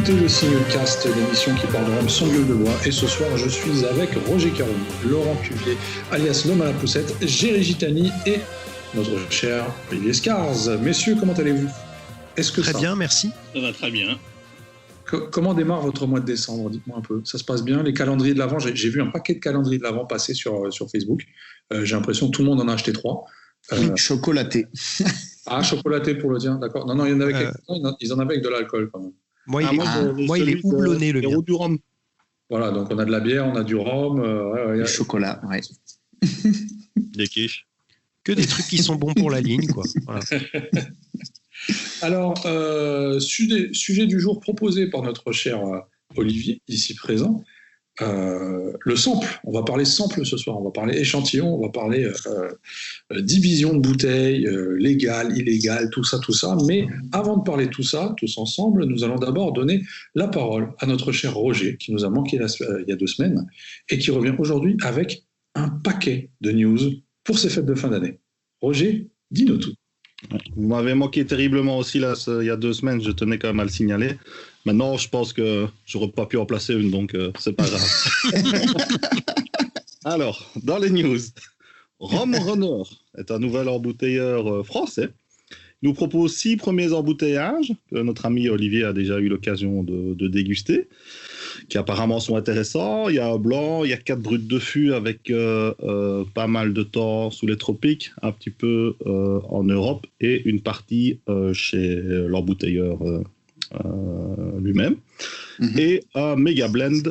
écoutez le Simulcast, l'émission qui parle de Rome sans gueule de bois. Et ce soir, je suis avec Roger Caroni, Laurent Cuvier, alias l'homme à la poussette, Géry Gitani et notre cher Olivier Scars. Messieurs, comment allez-vous? Est-ce que Très bien, merci. Ça va très bien. Comment démarre votre mois de décembre? Dites-moi un peu. Ça se passe bien? Les calendriers de l'Avent, j'ai vu un paquet de calendriers de l'Avent passer sur Facebook. J'ai l'impression que tout le monde en a acheté 3. Chocolaté. Ah, chocolaté pour le tien, d'accord. Non, il y en avait quelques-uns, ils en avaient avec de l'alcool quand même. Moi, il est houblonné, le mien. Du rhum. Voilà, donc on a de la bière, on a du rhum. Du chocolat, ouais. Des quiches. Que des trucs qui sont bons pour la ligne, quoi. Voilà. Alors, sujet du jour proposé par notre cher Olivier, ici présent. Le sample, on va parler sample ce soir, on va parler échantillon, on va parler division de bouteilles, légales, illégales, tout ça. Mais avant de parler de tout ça, tous ensemble, nous allons d'abord donner la parole à notre cher Roger, qui nous a manqué il y a 2 semaines, et qui revient aujourd'hui avec un paquet de news pour ces fêtes de fin d'année. Roger, dis-nous tout. Vous m'avez manqué terriblement aussi là, il y a 2 semaines, je tenais quand même à le signaler. Maintenant, je pense que j'aurais pas pu en placer une, donc c'est pas grave. Alors, dans les news, Rum Runner est un nouvel embouteilleur français. Il nous propose 6 premiers emboutteillages que notre ami Olivier a déjà eu l'occasion de déguster, qui apparemment sont intéressants. Il y a un blanc, il y a 4 bruts de fût avec pas mal de temps sous les tropiques, un petit peu en Europe et une partie chez l'embouteilleur lui-même. Mm-hmm. Et un méga blend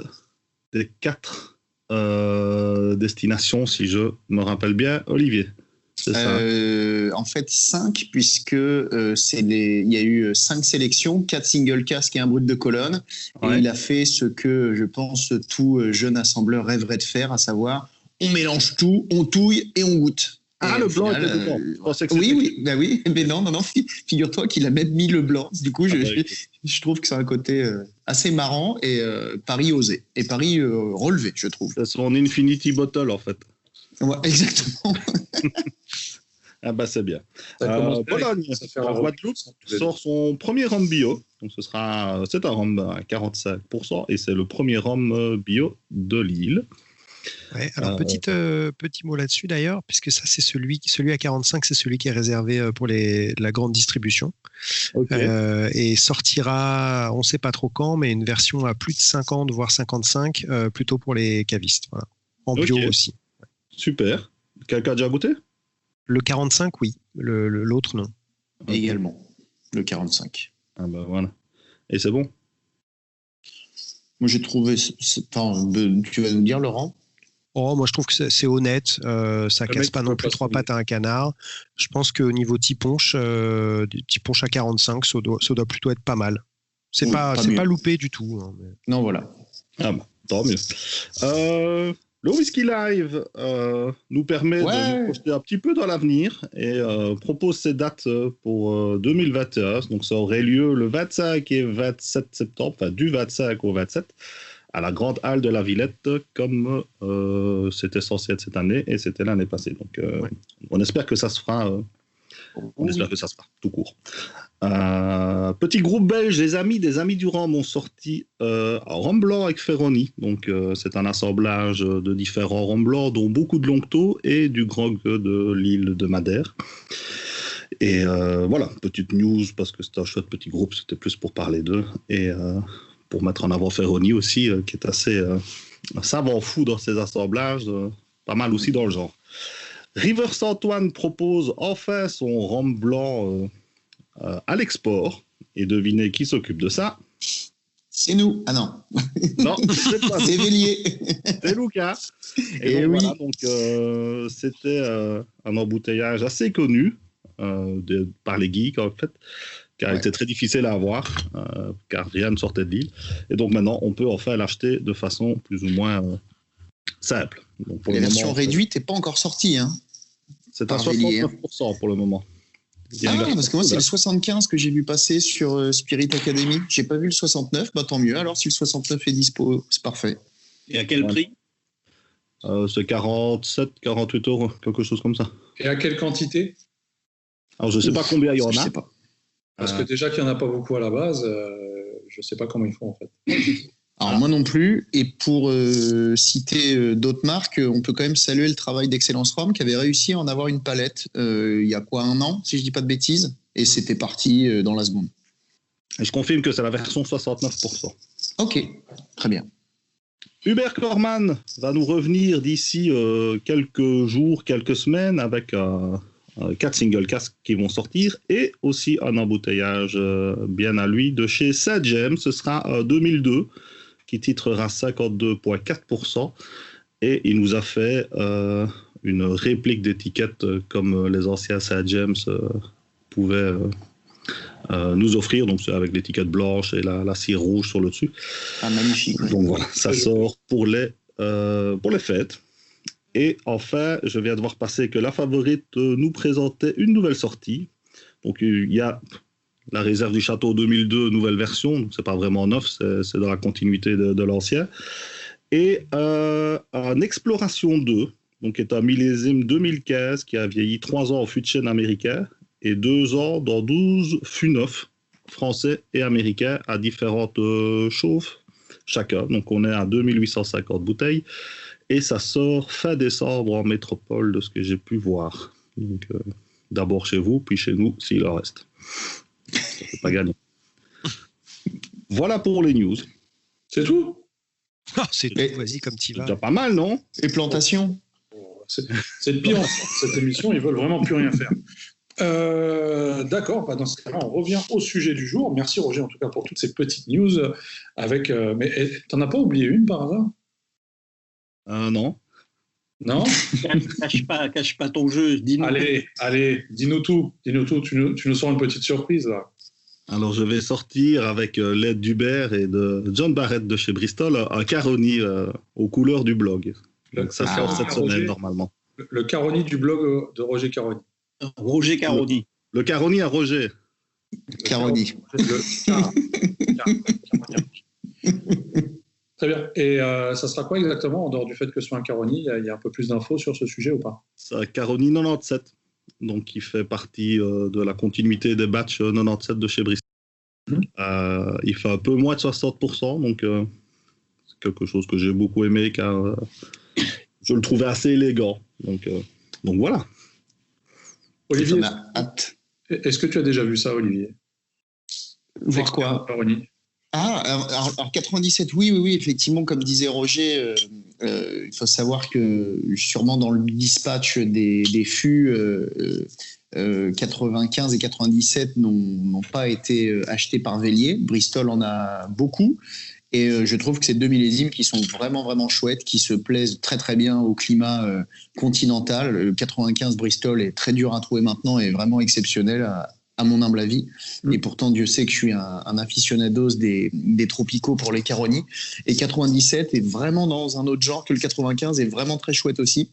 des 4 destinations, si je me rappelle bien, Olivier. C'est ça. En fait 5, puisque il y a eu 5 sélections, 4 single casques et un brut de colonne. Ouais. Et il a fait ce que je pense tout jeune assembleur rêverait de faire, à savoir on mélange tout, on touille et on goûte. Ah, le blanc était dedans. Oui, mais non, figure-toi qu'il a même mis le blanc. Du coup, je trouve que c'est un côté assez marrant et pari osé. Et pari relevé, je trouve. C'est son Infinity Bottle, en fait. Ouais, exactement. Ah bah c'est bien. Pologne, en Guadeloupe, sort son premier rhum bio. Donc c'est un rhum à 45% et c'est le premier rhum bio de l'île. Ouais, alors petit mot là-dessus d'ailleurs, puisque ça c'est celui à 45, c'est celui qui est réservé pour la grande distribution. Okay. Et sortira, on ne sait pas trop quand, mais une version à plus de 50 voire 55, plutôt pour les cavistes. Voilà. En bio aussi. Super. Quelqu'un a déjà goûté? Le 45, oui. L'autre, non. Okay. Également. Le 45. Ah bah voilà. Et c'est bon? Moi j'ai trouvé. Tu vas nous dire, Laurent? Oh, moi je trouve que c'est honnête, ça casse pas non plus 3 pattes à un canard. Je pense qu'au niveau tiponche, à 45, ça doit plutôt être pas mal. C'est pas loupé du tout. Hein, mais... Non, voilà. Ah bah, tant mieux. Le Whisky Live nous permet de nous projeter un petit peu dans l'avenir et propose ses dates pour 2021. Donc ça aurait lieu le 25 et 27 septembre, enfin du 25 au 27. À la Grande Halle de la Villette, comme c'était censé être cette année, et c'était l'année passée. Donc, on espère que ça se fera. On espère que ça se fera, tout court. Petit groupe belge, des amis du rhum ont sorti un rhum blanc avec Ferroni. Donc, c'est un assemblage de différents rhums blancs, dont beaucoup de Longto et du grog de l'île de Madère. Et voilà, petite news, parce que c'est un chouette petit groupe, c'était plus pour parler d'eux. Et... pour mettre en avant Ferroni aussi, qui est assez savant fou dans ses assemblages, pas mal aussi dans le genre. River Saint-Ouen propose enfin son rhum blanc à l'export. Et devinez qui s'occupe de ça? C'est nous. Ah non. Non, c'est pas c'est Vélier. C'est Lucas. Et donc, voilà, donc, c'était un embouteillage assez connu par les geeks, en fait, car il était très difficile à avoir, car rien ne sortait de l'île. Et donc maintenant, on peut enfin l'acheter de façon plus ou moins simple. Donc, pour la version réduite n'est pas encore sortie. Hein, c'est à 69% pour le moment. Parce que moi, c'est le 75 que j'ai vu passer sur Spirit Academy. Je n'ai pas vu le 69, bah tant mieux. Alors, si le 69 est dispo, c'est parfait. Et à quel prix? C'est 47, 48 €, quelque chose comme ça. Et à quelle quantité? Alors, je ne sais pas combien il y en a. Je sais pas. Parce que déjà qu'il n'y en a pas beaucoup à la base, je sais pas comment ils font en fait. Alors moi non plus, et pour citer d'autres marques, on peut quand même saluer le travail d'Excellence Rome qui avait réussi à en avoir une palette il y a quoi, 1 an, si je dis pas de bêtises, et c'était parti dans la seconde. Et je confirme que c'est la version 69%. Ok, très bien. Hubert Korman va nous revenir d'ici quelques jours, quelques semaines avec 4 single casques qui vont sortir et aussi un embouteillage bien à lui de chez Sagem. Ce sera 2002 qui titrera 52,4% et il nous a fait une réplique d'étiquette comme les anciens Sagem pouvaient nous offrir, donc c'est avec l'étiquette blanche et la cire rouge sur le dessus. Ah, magnifique. Donc voilà, ça sort pour les fêtes. Et enfin, je viens de voir passer que La Favorite nous présentait une nouvelle sortie. Donc il y a la réserve du château 2002, nouvelle version, donc c'est pas vraiment neuf, c'est dans la continuité de l'ancien. Et un Exploration 2, donc qui est un millésime 2015 qui a vieilli 3 ans au fût de chêne américain et 2 ans dans 12 fûts neufs français et américains à différentes chauves chacun. Donc on est à 2850 bouteilles et ça sort fin décembre en métropole de ce que j'ai pu voir. Donc d'abord chez vous, puis chez nous s'il en reste. C'est pas gagné. Voilà pour les news. C'est tout? C'est tout, vas-y comme tu vas. C'est déjà pas mal, non? Et plantation? C'est de pire en cette émission, ils veulent vraiment plus rien faire. D'accord, dans ce cas-là, on revient au sujet du jour. Merci Roger en tout cas pour toutes ces petites news. Mais t'en as pas oublié une par hasard? Non. Non? Cache pas ton jeu. Dis-nous. Allez, dis-nous tout. Tu nous sors une petite surprise là. Alors je vais sortir avec l'aide d'Hubert et de John Barrett de chez Bristol un Caroni aux couleurs du blog. Donc ça sort cette semaine normalement. Le Caroni du blog de Roger Caroni. Roger Caroni. Le Caroni à Roger. Caroni. Très bien. Et ça sera quoi exactement, en dehors du fait que ce soit un Caroni? Il y a un peu plus d'infos sur ce sujet ou pas? C'est un Caroni 97, donc qui fait partie de la continuité des batchs 97 de chez Bristol. Il fait un peu moins de 60%, donc c'est quelque chose que j'ai beaucoup aimé car je le trouvais assez élégant. Donc voilà. Olivier, on a hâte. Est-ce que tu as déjà vu ça, Olivier? Voir quoi? Caroni. Alors 97, oui, effectivement, comme disait Roger, il faut savoir que sûrement dans le dispatch des fûts 95 et 97 n'ont pas été achetés par Vélier. Bristol en a beaucoup. Et je trouve que c'est 2 millésimes qui sont vraiment, vraiment chouettes, qui se plaisent très, très bien au climat continental. Le 95 Bristol est très dur à trouver maintenant et vraiment exceptionnel à mon humble avis. Et pourtant, Dieu sait que je suis un aficionados des tropicaux pour les Caroni. Et 97 est vraiment dans un autre genre que le 95, est vraiment très chouette aussi.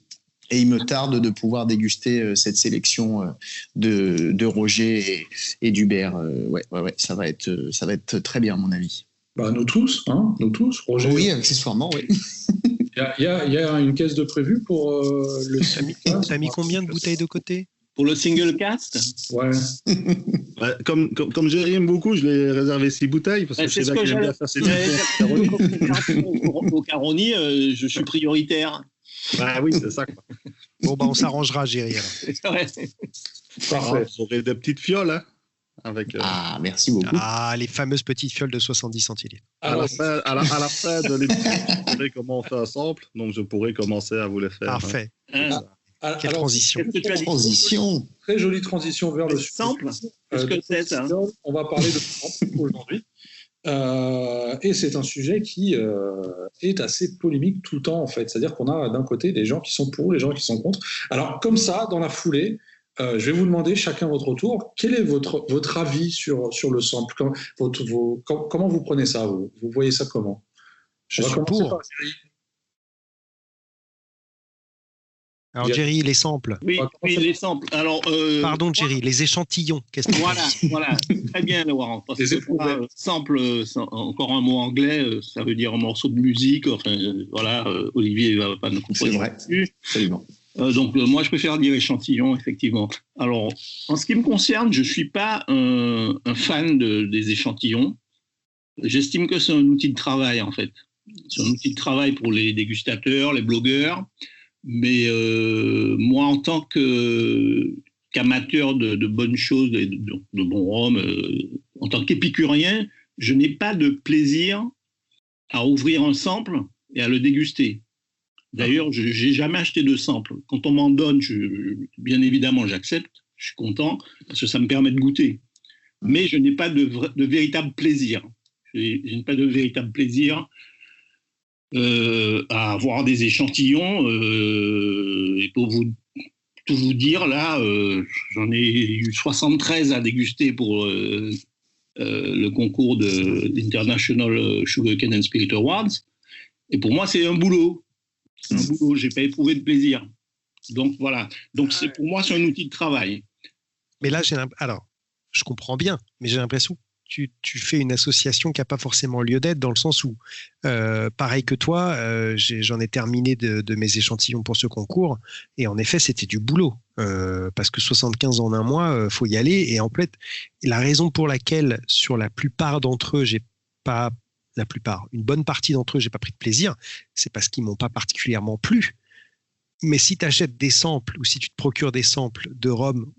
Et il me tarde de pouvoir déguster cette sélection de Roger et d'Hubert. Ouais, ça va être très bien à mon avis. Nous tous, Roger. Oui, accessoirement, oui. Il y a une caisse de prévu pour le single cast. T'as mis combien de bouteilles de côté? Pour le single cast? Ouais. Comme Jerry aime beaucoup, je l'ai réservé 6 bouteilles parce que je sais bien qu'il aime bien faire ses Au Caroni, je suis prioritaire. Bah oui, c'est ça, quoi. Bon, on s'arrangera, Jerry. Parfait. Vous aurez des petites fioles, hein, avec. Merci beaucoup. Les fameuses petites fioles de 70 centilitres. À la fin de l'émission, je verrai comment on fait un sample, donc je pourrai commencer à vous les faire. Parfait. Quelle transition. Transition. Très jolie transition vers le sample. Qu'est-ce que c'est, ça? On va parler de sample aujourd'hui. Et c'est un sujet qui est assez polémique tout le temps, en fait. C'est-à-dire qu'on a d'un côté des gens qui sont pour, les gens qui sont contre. Alors, comme ça, dans la foulée, je vais vous demander chacun votre tour, quel est votre avis sur le sample? Comment vous prenez ça? Vous voyez ça comment? Je suis pour. Alors, Jerry, les samples. Oui, les samples. Alors, pardon, Jerry, les échantillons. Qu'est-ce que voilà. Très bien, Laurent. Parce que sample, encore un mot anglais, ça veut dire un morceau de musique. Enfin, voilà, Olivier ne va pas nous comprendre. C'est vrai, absolument. Donc, moi, je préfère dire échantillon, effectivement. Alors, en ce qui me concerne, je ne suis pas un fan des échantillons. J'estime que c'est un outil de travail, en fait. C'est un outil de travail pour les dégustateurs, les blogueurs. Mais moi, en tant qu'amateur de bonnes choses, de bons rhum, en tant qu'épicurien, je n'ai pas de plaisir à ouvrir un sample et à le déguster. D'ailleurs, je n'ai jamais acheté de sample. Quand on m'en donne, bien évidemment, j'accepte. Je suis content parce que ça me permet de goûter. Mais je n'ai pas de véritable plaisir. Je n'ai pas de véritable plaisir à avoir des échantillons. Et pour tout vous dire, là, j'en ai eu 73 à déguster pour le concours de l'International Sugarcane and Spirit Awards. Et pour moi, c'est un boulot. C'est un boulot. Je n'ai pas éprouvé de plaisir. Donc, voilà. Donc, pour moi, c'est un outil de travail. Mais là, alors, je comprends bien, mais j'ai l'impression que tu fais une association qui n'a pas forcément lieu d'être, dans le sens où, pareil que toi, j'en ai terminé de mes échantillons pour ce concours, et en effet, c'était du boulot, parce que 75 en un mois, faut y aller, et en fait, la raison pour laquelle, sur la plupart d'entre eux, une bonne partie d'entre eux, j'ai pas pris de plaisir, c'est parce qu'ils m'ont pas particulièrement plu. Mais si tu achètes des samples, ou si tu te procures des samples de rhum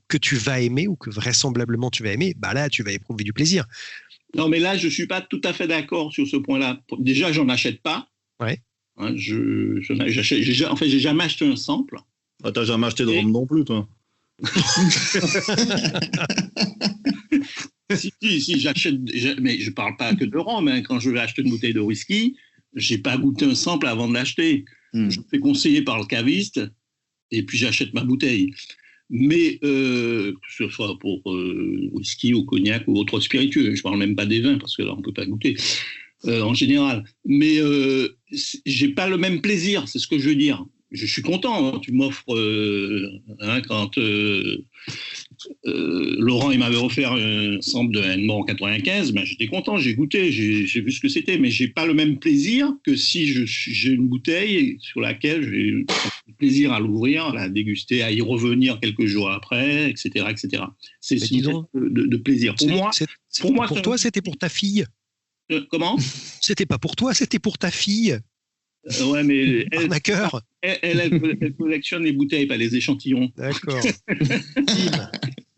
que tu vas aimer, ou que vraisemblablement tu vas aimer, bah là, tu vas éprouver du plaisir. Non, mais là, je ne suis pas tout à fait d'accord sur ce point-là. Déjà, j'en achète pas. Ouais. Hein, j'ai jamais acheté un sample. Ah, t'as jamais acheté de rhum non plus, toi. Si, j'achète, mais je parle pas que de rhum. Hein. Quand je vais acheter une bouteille de whisky, j'ai pas goûté un sample avant de l'acheter. Je me fais conseiller par le caviste et puis j'achète ma bouteille. Mais que ce soit pour whisky ou cognac ou autre spiritueux, je parle même pas des vins parce que là on peut pas goûter en général. Mais j'ai pas le même plaisir, c'est ce que je veux dire. Je suis content, hein, tu m'offres quand Laurent il m'avait offert un sample de Enmore en 95, ben, j'étais content, j'ai goûté, j'ai vu ce que c'était, mais j'ai pas le même plaisir que si j'ai une bouteille sur laquelle j'ai du plaisir à l'ouvrir, à la déguster, à y revenir quelques jours après, etc. etc. C'est une de plaisir. Pour toi, c'était pour ta fille. Comment ? C'était pas pour toi, c'était pour ta fille. Ouais, mais elle collectionne les bouteilles, pas les échantillons. D'accord.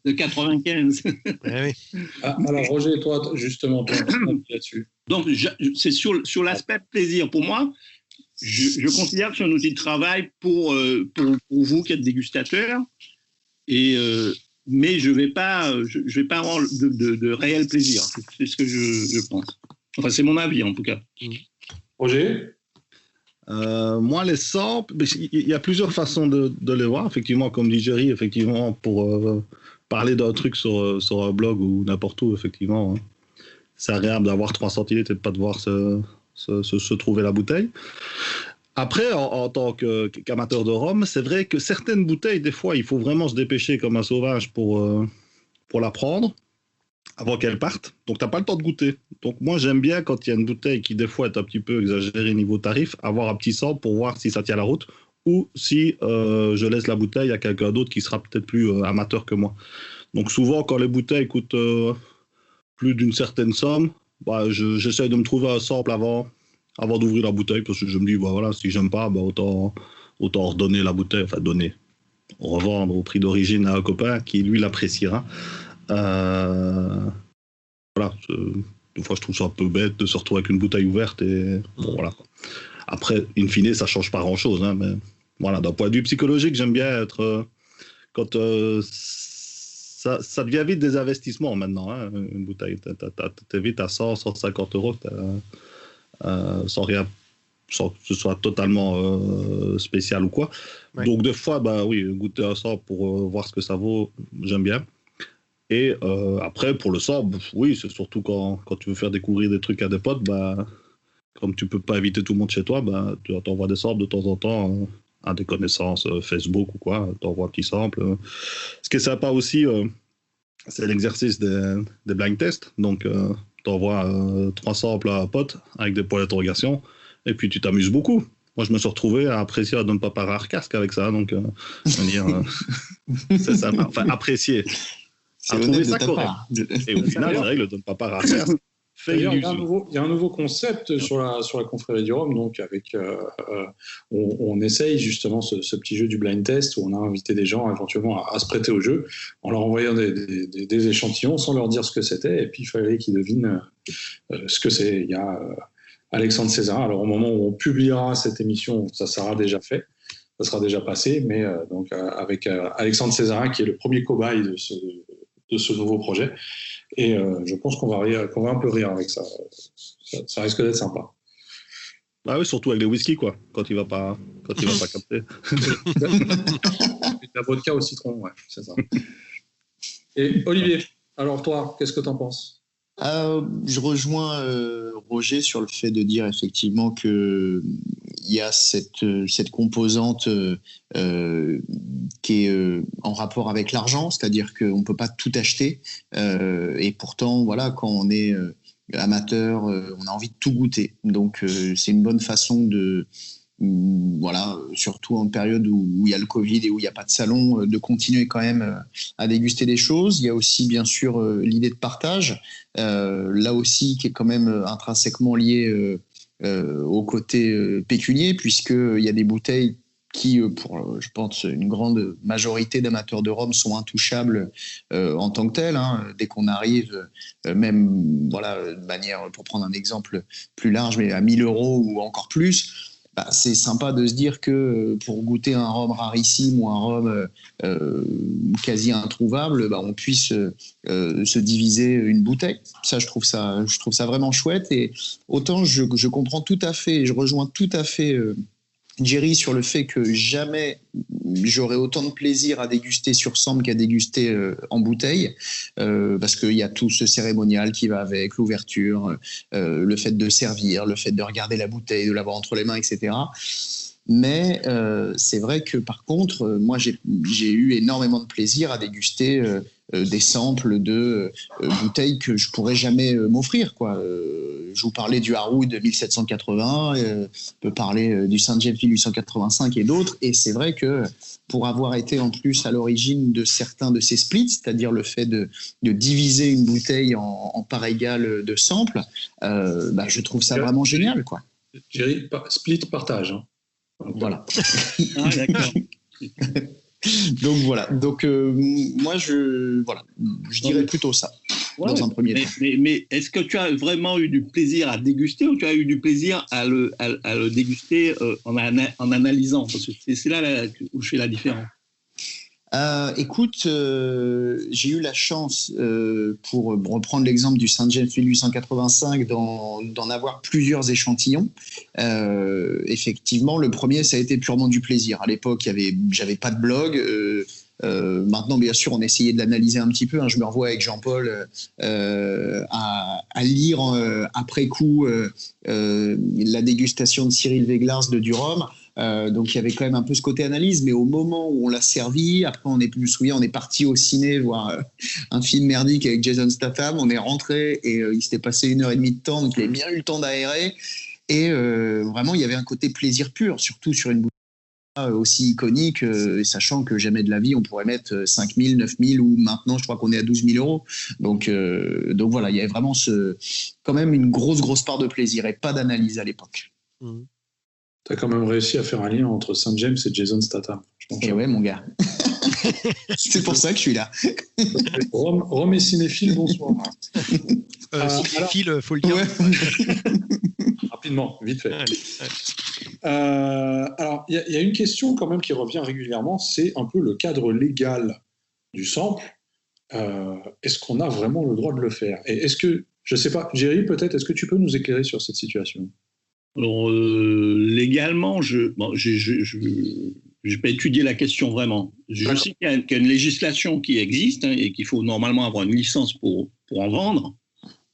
De 95. Ouais, oui. Alors, Roger, toi, justement, ton avis là-dessus. Donc, c'est sur l'aspect plaisir. Pour moi, je considère que c'est un outil de travail pour vous qui êtes dégustateurs. Mais je vais pas avoir de réel plaisir. C'est ce que je pense. Enfin, c'est mon avis, en tout cas. Roger ? Moi, les samples, il y a plusieurs façons de les voir. Effectivement, comme dit Jerry, effectivement, pour parler d'un truc sur un blog ou n'importe où, effectivement, hein, c'est agréable d'avoir 3 centilitres et de ne pas devoir se trouver la bouteille. Après, en tant qu'amateur de rhum, c'est vrai que certaines bouteilles, des fois, il faut vraiment se dépêcher comme un sauvage pour la prendre avant qu'elle parte. Donc, tu n'as pas le temps de goûter. Donc, moi, j'aime bien quand il y a une bouteille qui, des fois, est un petit peu exagérée niveau tarif, avoir un petit sample pour voir si ça tient la route ou si je laisse la bouteille à quelqu'un d'autre qui sera peut-être plus amateur que moi. Donc, souvent, quand les bouteilles coûtent plus d'une certaine somme, j'essaie de me trouver un sample avant d'ouvrir la bouteille parce que je me dis, voilà, si j'aime pas, autant redonner la bouteille, enfin, revendre au prix d'origine à un copain qui, lui, l'appréciera. Voilà, des fois je trouve ça un peu bête de se retrouver avec une bouteille ouverte et bon, voilà. Après, in fine, ça change pas grand chose, hein, mais voilà, d'un point de vue psychologique, j'aime bien être quand ça devient vite des investissements maintenant, hein, une bouteille, t'es vite à 100-150 euros sans que ce soit totalement spécial ou quoi. Ouais. Donc des fois, oui, goûter un sample pour voir ce que ça vaut, j'aime bien. Et après, pour le sample, oui, c'est surtout quand tu veux faire découvrir des trucs à des potes, comme tu peux pas inviter tout le monde chez toi, tu t'envoies des samples de temps en temps à des connaissances Facebook ou quoi, t'envoies un petit sample. Ce qui est sympa aussi, c'est l'exercice des blind tests. Donc, t'envoies 3 samples à un pote avec des points d'interrogation, et puis tu t'amuses beaucoup. Moi, je me suis retrouvé à apprécier à Don Papa Rare Cask avec ça, donc c'est sympa. Enfin, apprécier. C'est honnête de ta correct. part. Et au final, c'est vrai que le Don Papa Rare Cask D'ailleurs, il y a un nouveau concept sur la confrérie du rhum, donc on essaye justement ce petit jeu du blind test où on a invité des gens éventuellement à se prêter au jeu en leur envoyant des échantillons sans leur dire ce que c'était, et puis il fallait qu'ils devinent ce que c'est. Il y a Alexandre Césarin. Alors au moment où on publiera cette émission, ça sera déjà fait, ça sera déjà passé, mais donc avec Alexandre Césarin qui est le premier cobaye de ce nouveau projet. Et je pense qu'on va un peu rire avec ça. Ça risque d'être sympa. Ah oui, surtout avec les whisky, quoi, quand il va pas capter. La vodka au citron, ouais, c'est ça. Et Olivier, alors toi, qu'est-ce que tu en penses ? Je rejoins Roger sur le fait de dire effectivement qu'il y a cette composante qui est en rapport avec l'argent, c'est-à-dire qu'on ne peut pas tout acheter. Et pourtant, voilà, quand on est amateur, on a envie de tout goûter. Donc, c'est une bonne façon de... Voilà, surtout en période où il y a le Covid et où il n'y a pas de salon, de continuer quand même à déguster des choses. Il y a aussi bien sûr l'idée de partage, là aussi qui est quand même intrinsèquement lié au côté pécunier, puisqu'il y a des bouteilles qui, pour je pense une grande majorité d'amateurs de rhum, sont intouchables en tant que telles. Hein. Dès qu'on arrive, même voilà, de manière, pour prendre un exemple plus large, mais à 1 000 € ou encore plus, c'est sympa de se dire que pour goûter un rhum rarissime ou un rhum quasi introuvable, on puisse se diviser une bouteille. Ça, je trouve ça vraiment chouette. Et autant je comprends tout à fait, et je rejoins tout à fait Jerry sur le fait que jamais j'aurais autant de plaisir à déguster sur sample qu'à déguster en bouteille, parce qu'il y a tout ce cérémonial qui va avec, l'ouverture, le fait de servir, le fait de regarder la bouteille, de l'avoir entre les mains, etc. Mais c'est vrai que par contre, moi j'ai eu énormément de plaisir à déguster des samples de bouteilles que je pourrais jamais m'offrir, quoi. Je vous parlais du Harwood de 1780, je peux parler du St. James 1885 et d'autres, et c'est vrai que pour avoir été en plus à l'origine de certains de ces splits, c'est-à-dire le fait de diviser une bouteille en parts égales de samples, je trouve ça vraiment génial, quoi. Jerry, split partage, hein. Voilà. Ah, d'accord. Donc voilà. Donc moi je dirais plutôt ça dans un premier temps. Mais est-ce que tu as vraiment eu du plaisir à déguster ou tu as eu du plaisir à le déguster en analysant? Parce que c'est là où je fais la différence. Écoute, j'ai eu la chance, pour reprendre l'exemple du St. James 1885, d'en avoir plusieurs échantillons. Effectivement, le premier, ça a été purement du plaisir. À l'époque, j'avais pas de blog. Maintenant, bien sûr, on essayait de l'analyser un petit peu. Hein. Je me revois avec Jean-Paul à lire après coup la dégustation de Cyril Véglars de du rhum. Donc il y avait quand même un peu ce côté analyse, mais au moment où on l'a servi, après on est parti au ciné voir un film merdique avec Jason Statham, on est rentré et il s'était passé 1h30 de temps, donc il avait bien eu le temps d'aérer, et vraiment il y avait un côté plaisir pur, surtout sur une bouteille aussi iconique, sachant que jamais de la vie on pourrait mettre 5 000, 9 000 ou maintenant je crois qu'on est à 12 000 €. Donc voilà, il y avait vraiment quand même une grosse part de plaisir et pas d'analyse à l'époque. Tu as quand même réussi à faire un lien entre St. James et Jason Statham. Et ouais, mon gars. C'est pour ça que je suis là. Rome et cinéphile, bonsoir. Cinéphile, faut le dire. Ouais. Rapidement, vite fait. Alors, il y a une question quand même qui revient régulièrement, c'est un peu le cadre légal du sample. Est-ce qu'on a vraiment le droit de le faire? Et est-ce que, je ne sais pas, Jerry, peut-être, est-ce que tu peux nous éclairer sur cette situation? Alors, légalement, je n'ai pas étudié la question vraiment. Je sais qu'il y a une législation qui existe, hein, et qu'il faut normalement avoir une licence pour en vendre,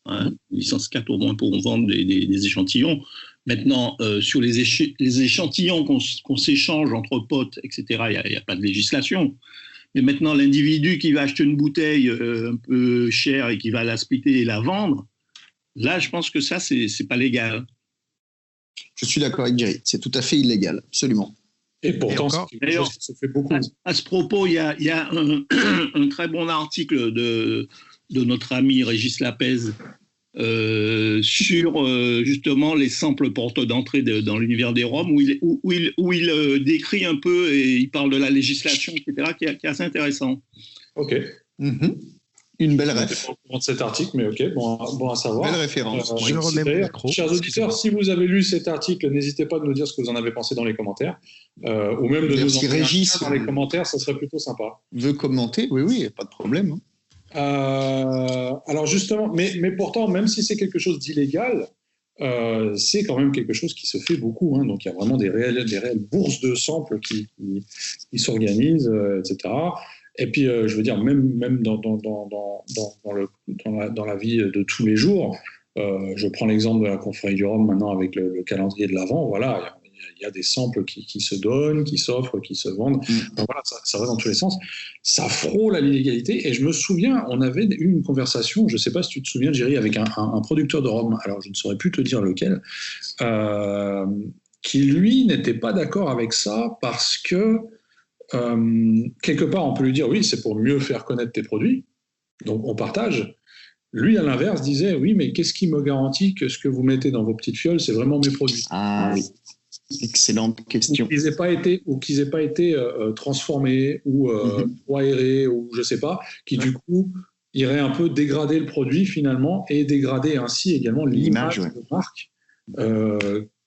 hein, une licence 4 au moins pour en vendre des échantillons. Maintenant, sur les échantillons qu'on s'échange entre potes, etc., il n'y a pas de législation. Mais maintenant, l'individu qui va acheter une bouteille un peu chère et qui va la splitter et la vendre, là, je pense que ça, c'est pas légal. Je suis d'accord avec Jerry, c'est tout à fait illégal, absolument. Et pourtant, c'est quelque chose qui se fait beaucoup. À ce propos, il y a un très bon article de notre ami Régis Lapez sur justement les simples portes d'entrée dans l'univers des rhums, où il décrit un peu et il parle de la législation, etc., qui est assez intéressant. Ok. Une belle ref. Je ne sais pas au courant de cet article, mais ok, bon à savoir. Belle référence. Je remets mon micro. Chers auditeurs, si vous avez lu cet article, n'hésitez pas à nous dire ce que vous en avez pensé dans les commentaires, ou même de nous en Régis dans les commentaires, ça serait plutôt sympa. Veut commenter, oui, pas de problème. Alors justement, mais pourtant, même si c'est quelque chose d'illégal, c'est quand même quelque chose qui se fait beaucoup. Hein. Donc il y a vraiment des réelles bourses de samples qui s'organisent, etc. Et puis, je veux dire, même dans la vie de tous les jours, je prends l'exemple de la confrérie du rhum maintenant avec le calendrier de l'Avent. Voilà, il y a des samples qui se donnent, qui s'offrent, qui se vendent. Donc voilà, ça va dans tous les sens. Ça frôle à l'illégalité. Et je me souviens, on avait eu une conversation, je ne sais pas si tu te souviens, Jerry, avec un producteur de rhum, alors je ne saurais plus te dire lequel, qui, lui, n'était pas d'accord avec ça parce que quelque part, on peut lui dire oui, c'est pour mieux faire connaître tes produits, donc on partage. Lui, à l'inverse, disait oui, mais qu'est-ce qui me garantit que ce que vous mettez dans vos petites fioles, c'est vraiment mes produits? Ah oui, excellente question. Ou qu'ils n'aient pas été transformés ou aérés ou je sais pas, qui du coup iraient un peu dégrader le produit finalement et dégrader ainsi également l'image de marque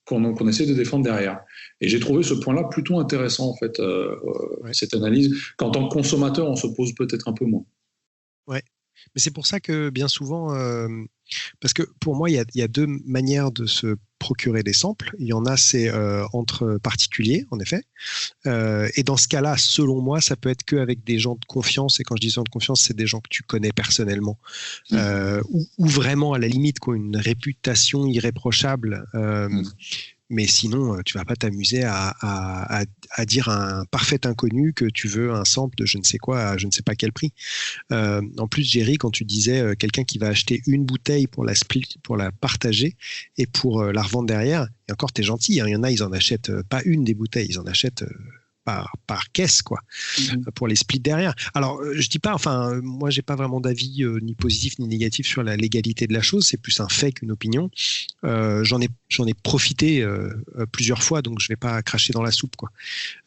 qu'on essaie de défendre derrière. Et j'ai trouvé ce point-là plutôt intéressant, en fait, cette analyse, qu'en tant que consommateur, on se pose peut-être un peu moins. Ouais, mais c'est pour ça que bien souvent, parce que pour moi, il y a deux manières de se procurer des samples. Il y en a, c'est entre particuliers, en effet. Et dans ce cas-là, selon moi, ça peut être qu'avec des gens de confiance. Et quand je dis gens de confiance, c'est des gens que tu connais personnellement. Ou vraiment, à la limite, quoi, une réputation irréprochable. Mais sinon, tu vas pas t'amuser à dire à un parfait inconnu que tu veux un sample de je ne sais quoi à je ne sais pas quel prix. En plus, Jerry, quand tu disais quelqu'un qui va acheter une bouteille pour la split, pour la partager et pour la revendre derrière, et encore, t'es gentil, hein, il y en a, ils en achètent pas une des bouteilles, ils en achètent par caisse, quoi, pour les splits derrière. Alors, je dis pas, enfin, moi, j'ai pas vraiment d'avis ni positif ni négatif sur la légalité de la chose, c'est plus un fait qu'une opinion. J'en ai profité plusieurs fois, donc je vais pas cracher dans la soupe, quoi.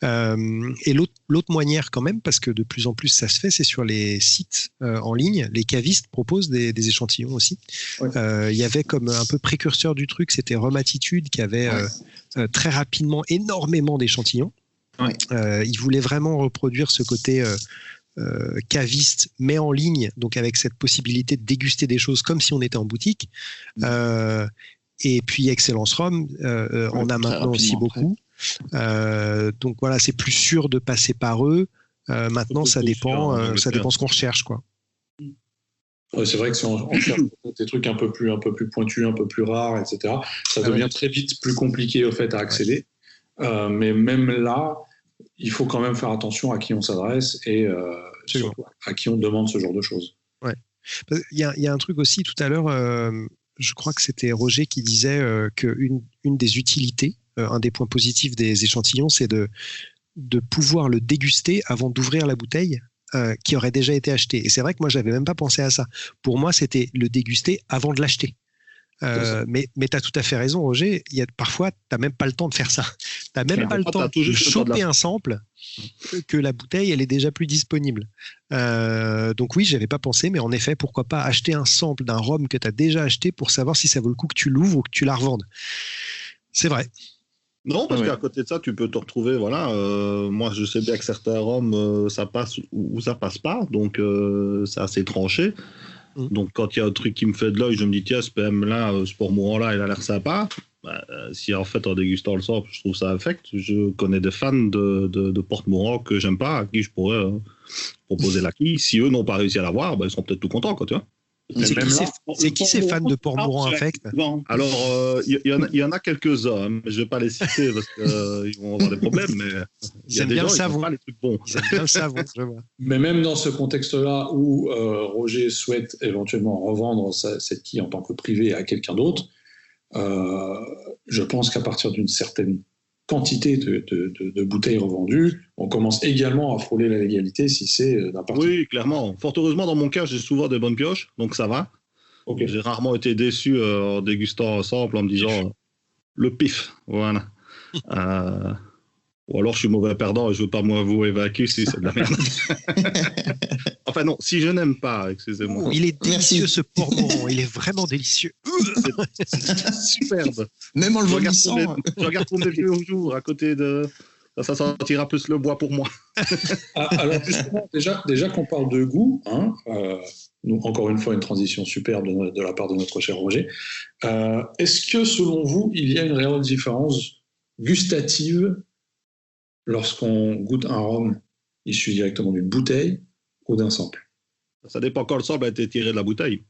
Et l'autre manière, quand même, parce que de plus en plus ça se fait, c'est sur les sites en ligne. Les cavistes proposent des échantillons aussi. Il y avait comme un peu précurseur du truc, c'était Rhum Attitude qui avait très rapidement énormément d'échantillons. Il voulait vraiment reproduire ce côté caviste, mais en ligne, donc avec cette possibilité de déguster des choses comme si on était en boutique. Et puis Excellence Rhum en a maintenant aussi beaucoup. Donc voilà, c'est plus sûr de passer par eux. Maintenant, ça dépend ce qu'on recherche, quoi. Ouais, c'est vrai que si on cherche des trucs un peu plus pointus, un peu plus rares, etc., ça devient très vite plus compliqué au fait à accéder. Mais même là, il faut quand même faire attention à qui on s'adresse et surtout à qui on demande ce genre de choses. Ouais. Il y a un truc aussi tout à l'heure, je crois que c'était Roger qui disait qu'une des utilités, un des points positifs des échantillons, c'est de pouvoir le déguster avant d'ouvrir la bouteille qui aurait déjà été achetée. Et c'est vrai que moi, j'avais même pas pensé à ça. Pour moi, c'était le déguster avant de l'acheter. Mais tu as tout à fait raison, Roger. Parfois, tu n'as même pas le temps de faire ça. Tu n'as même pas le temps de choper un sample que la bouteille, elle est déjà plus disponible. Donc oui, je n'avais pas pensé, mais en effet, pourquoi pas acheter un sample d'un rhum que tu as déjà acheté pour savoir si ça vaut le coup que tu l'ouvres ou que tu la revendes. C'est vrai. Non, parce qu'à côté de ça, tu peux te retrouver, voilà, moi je sais bien que certains rhums, ça passe ou ça passe pas, donc c'est assez tranché. Donc quand il y a un truc qui me fait de l'œil, je me dis tiens, ce PM-là, ce Port-Mouron-là, il a l'air sympa. Si en fait en dégustant le sample, je trouve ça affecte, je connais des fans de Port-Mouron que j'aime pas, à qui je pourrais proposer la quille. Si eux n'ont pas réussi à l'avoir, ils seront peut-être tout contents, quoi, tu vois. C'est qui ces fans de Port-Mouron affect? Alors, il y en a quelques-uns, mais je ne vais pas les citer parce qu'ils vont avoir des problèmes, mais il y a des gens qui n'aiment pas les trucs bons. Ils aiment bien le savon, je vois. Mais même dans ce contexte-là où Roger souhaite éventuellement revendre cette quille en tant que privé à quelqu'un d'autre, je pense qu'à partir d'une certaine quantité de bouteilles revendues, on commence également à frôler la légalité si c'est d'un parti. Oui, clairement. Fort heureusement, dans mon cas, j'ai souvent des bonnes pioches, donc ça va. Okay. J'ai rarement été déçu en dégustant un sample en me disant le pif, voilà. Ou alors je suis mauvais perdant et je veux pas vous évacuer si c'est de la merde. Enfin non, si je n'aime pas, excusez-moi. Il est délicieux ce Port-Mauron, il est vraiment délicieux. C'est superbe. Même en le vomissant. Je regarde pour mes vieux jours à côté de... Ça sentira plus le bois pour moi. Alors justement, déjà qu'on parle de goût, hein, nous, encore une fois, une transition superbe de la part de notre cher Roger. Est-ce que, selon vous, il y a une réelle différence gustative lorsqu'on goûte un rhum issu directement d'une bouteille ou d'un sample? Ça dépend quand le sample a été tiré de la bouteille.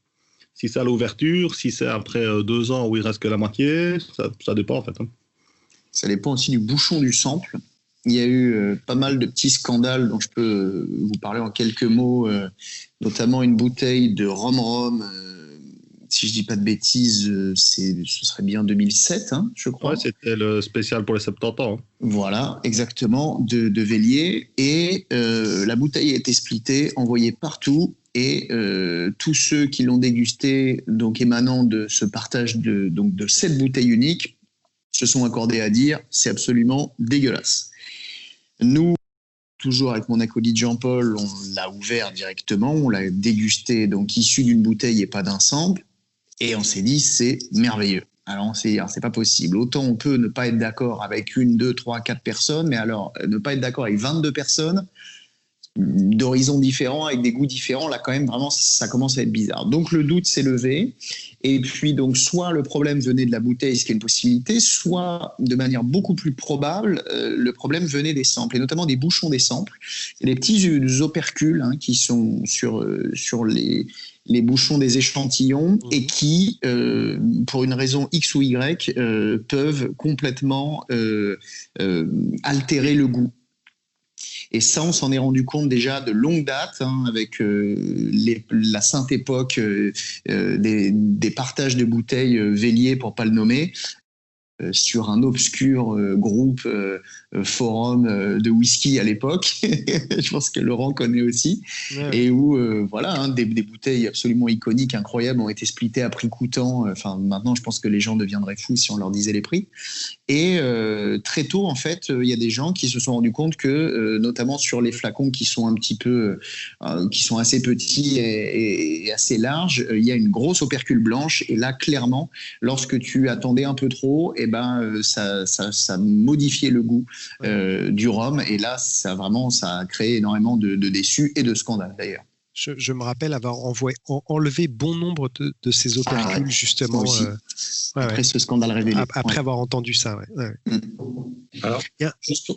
Si c'est à l'ouverture, si c'est après 2 ans où il reste que la moitié, ça dépend en fait. Hein. Ça dépend aussi du bouchon du sample. Il y a eu pas mal de petits scandales dont je peux vous parler en quelques mots, notamment une bouteille de rhum, si je dis pas de bêtises, ce serait bien 2007, hein, je crois. Ouais, c'était le spécial pour les 70 ans. Hein. Voilà, exactement, de Vélier. Et la bouteille a été splittée, envoyée partout. Et tous ceux qui l'ont dégusté, donc émanant de ce partage de cette bouteille unique, se sont accordés à dire c'est absolument dégueulasse. Nous, toujours avec mon acolyte Jean-Paul, on l'a ouvert directement, on l'a dégusté, donc issu d'une bouteille et pas d'un sample, et on s'est dit c'est merveilleux. Alors on s'est dit c'est pas possible. Autant on peut ne pas être d'accord avec 1, 2, 3, 4 personnes, mais alors ne pas être d'accord avec 22 personnes d'horizons différents, avec des goûts différents, là quand même vraiment ça commence à être bizarre. Donc le doute s'est levé, et puis donc soit le problème venait de la bouteille, ce qui est une possibilité, soit de manière beaucoup plus probable, le problème venait des samples, et notamment des bouchons des samples. Il y a des petits opercules qui sont sur les bouchons des échantillons et qui, pour une raison X ou Y, peuvent complètement altérer le goût. Et ça, on s'en est rendu compte déjà de longue date, avec la sainte époque des partages de bouteilles Vélier, pour pas le nommer, sur un obscur groupe forum de whisky à l'époque. Je pense que Laurent connaît aussi. Ouais. Et où des bouteilles absolument iconiques, incroyables, ont été splittées à prix coûtant. Enfin, maintenant, je pense que les gens deviendraient fous si on leur disait les prix. Et très tôt, en fait, il y a des gens qui se sont rendus compte que, notamment sur les flacons qui sont un petit peu, qui sont assez petits et assez larges, il y a une grosse opercule blanche. Et là, clairement, lorsque tu attendais un peu trop, ça modifiait le goût du rhum. Et là, ça a créé énormément de déçus et de scandales d'ailleurs. Je me rappelle avoir enlevé bon nombre de ces opercules, justement. Après ce scandale révélé. Après avoir entendu ça, ouais. Alors,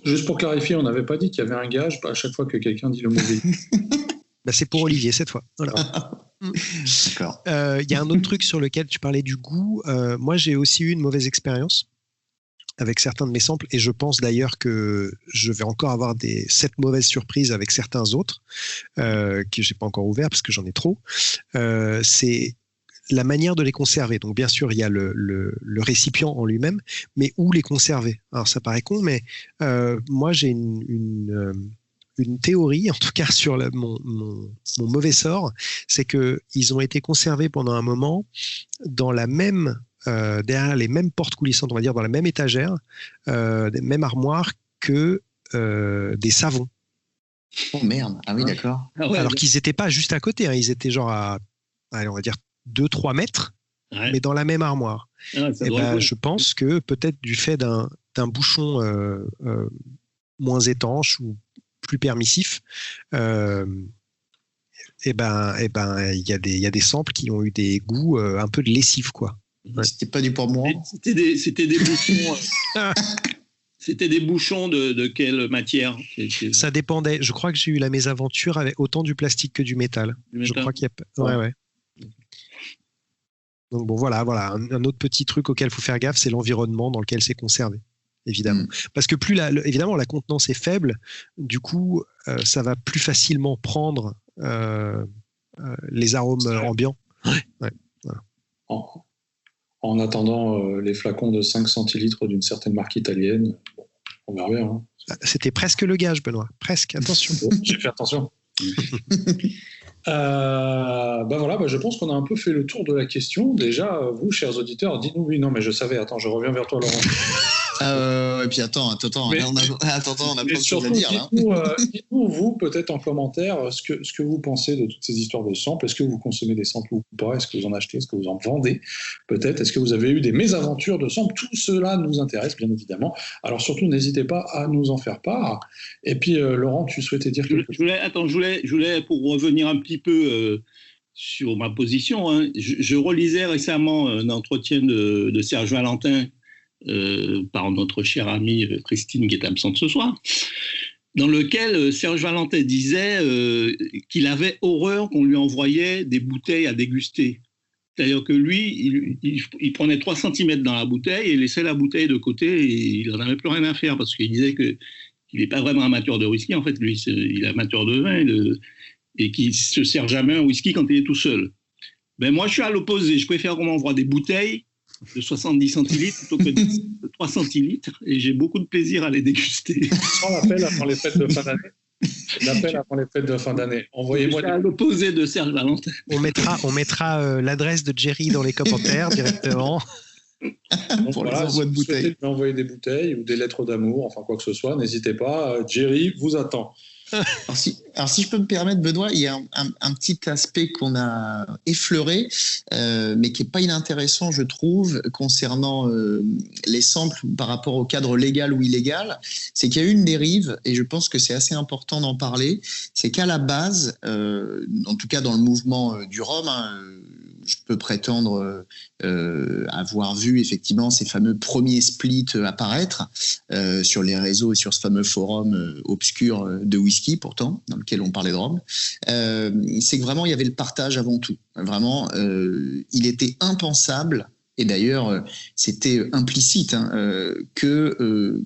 juste pour clarifier, on n'avait pas dit qu'il y avait un gage à chaque fois que quelqu'un dit le mot Vélier. C'est pour Olivier cette fois. Voilà. D'accord. Y a un autre truc sur lequel tu parlais du goût. Moi, j'ai aussi eu une mauvaise expérience avec certains de mes samples, et je pense d'ailleurs que je vais encore avoir cette mauvaises surprises avec certains autres que j'ai pas encore ouverts parce que j'en ai trop. C'est la manière de les conserver. Donc bien sûr, il y a le récipient en lui-même, mais où les conserver. Alors ça paraît con, mais moi j'ai une théorie, en tout cas sur mon mauvais sort, c'est qu'ils ont été conservés pendant un moment dans la même derrière les mêmes portes coulissantes, on va dire, dans la même étagère, des mêmes armoires que des savons. Oh merde, ah oui, d'accord. Alors qu'ils n'étaient pas juste à côté, ils étaient genre à, on va dire, 2-3 mètres, mais dans la même armoire. Je pense que peut-être du fait d'un bouchon moins étanche ou plus permissif, il y a des samples qui ont eu des goûts un peu de lessive, quoi. Ouais. C'était pas du Port-Mauron. C'était des bouchons. C'était des bouchons de quelle matière? Ça dépendait. Je crois que j'ai eu la mésaventure avec autant du plastique que du métal. Je crois qu'il y a. Ouais. Donc bon, voilà. Un autre petit truc auquel il faut faire gaffe, c'est l'environnement dans lequel c'est conservé, évidemment. Parce que plus évidemment la contenance est faible, du coup, ça va plus facilement prendre les arômes ambiants. Ouais. Voilà. En attendant les flacons de 5 centilitres d'une certaine marque italienne, on verra bien. Hein. C'était presque le gage, Benoît. Presque, attention. J'ai fait attention. Je pense qu'on a un peu fait le tour de la question. Déjà, vous, chers auditeurs, dites-nous oui, non, mais je savais. Attends, je reviens vers toi, Laurent. Et puis attends, on a plein de choses à dire. Dites-nous, vous, peut-être en commentaire, ce que vous pensez de toutes ces histoires de samples. Est-ce que vous consommez des samples ou pas? Est-ce que vous en achetez? Est-ce que vous en vendez? Peut-être. Est-ce que vous avez eu des mésaventures de samples? Tout cela nous intéresse, bien évidemment. Alors surtout, n'hésitez pas à nous en faire part. Et puis, Laurent, tu souhaitais dire quelque chose? Je voulais, pour revenir un petit peu sur ma position, hein, je relisais récemment un entretien de Serge Valentin par notre chère amie Christine qui est absente ce soir, dans lequel Serge Valentin disait qu'il avait horreur qu'on lui envoyait des bouteilles à déguster. C'est-à-dire que lui, il prenait 3 cm dans la bouteille et laissait la bouteille de côté et il n'en avait plus rien à faire parce qu'il disait qu'il n'est pas vraiment amateur de whisky. En fait, lui, il est amateur de vin et qu'il ne se sert jamais un whisky quand il est tout seul. Ben, moi, je suis à l'opposé. Je préfère qu'on m'envoie des bouteilles de 70 centilitres plutôt que de 3 centilitres et j'ai beaucoup de plaisir à les déguster. On l'appelle avant les fêtes de fin d'année. Envoyez-moi à l'opposé de Serge Valentin. On mettra l'adresse de Jerry dans les commentaires directement. Pour les envois de bouteilles. Si vous souhaitez m'envoyer des bouteilles ou des lettres d'amour, enfin quoi que ce soit, n'hésitez pas. Jerry vous attend. Alors si je peux me permettre, Benoît, il y a un petit aspect qu'on a effleuré, mais qui n'est pas inintéressant, je trouve, concernant les samples par rapport au cadre légal ou illégal. C'est qu'il y a eu une dérive, et je pense que c'est assez important d'en parler, c'est qu'à la base, en tout cas dans le mouvement du rhum, je peux prétendre avoir vu effectivement ces fameux premiers splits apparaître sur les réseaux et sur ce fameux forum obscur de whisky pourtant, dans lequel on parlait de rhum. C'est que vraiment il y avait le partage avant tout. Vraiment, il était impensable, et d'ailleurs c'était implicite, que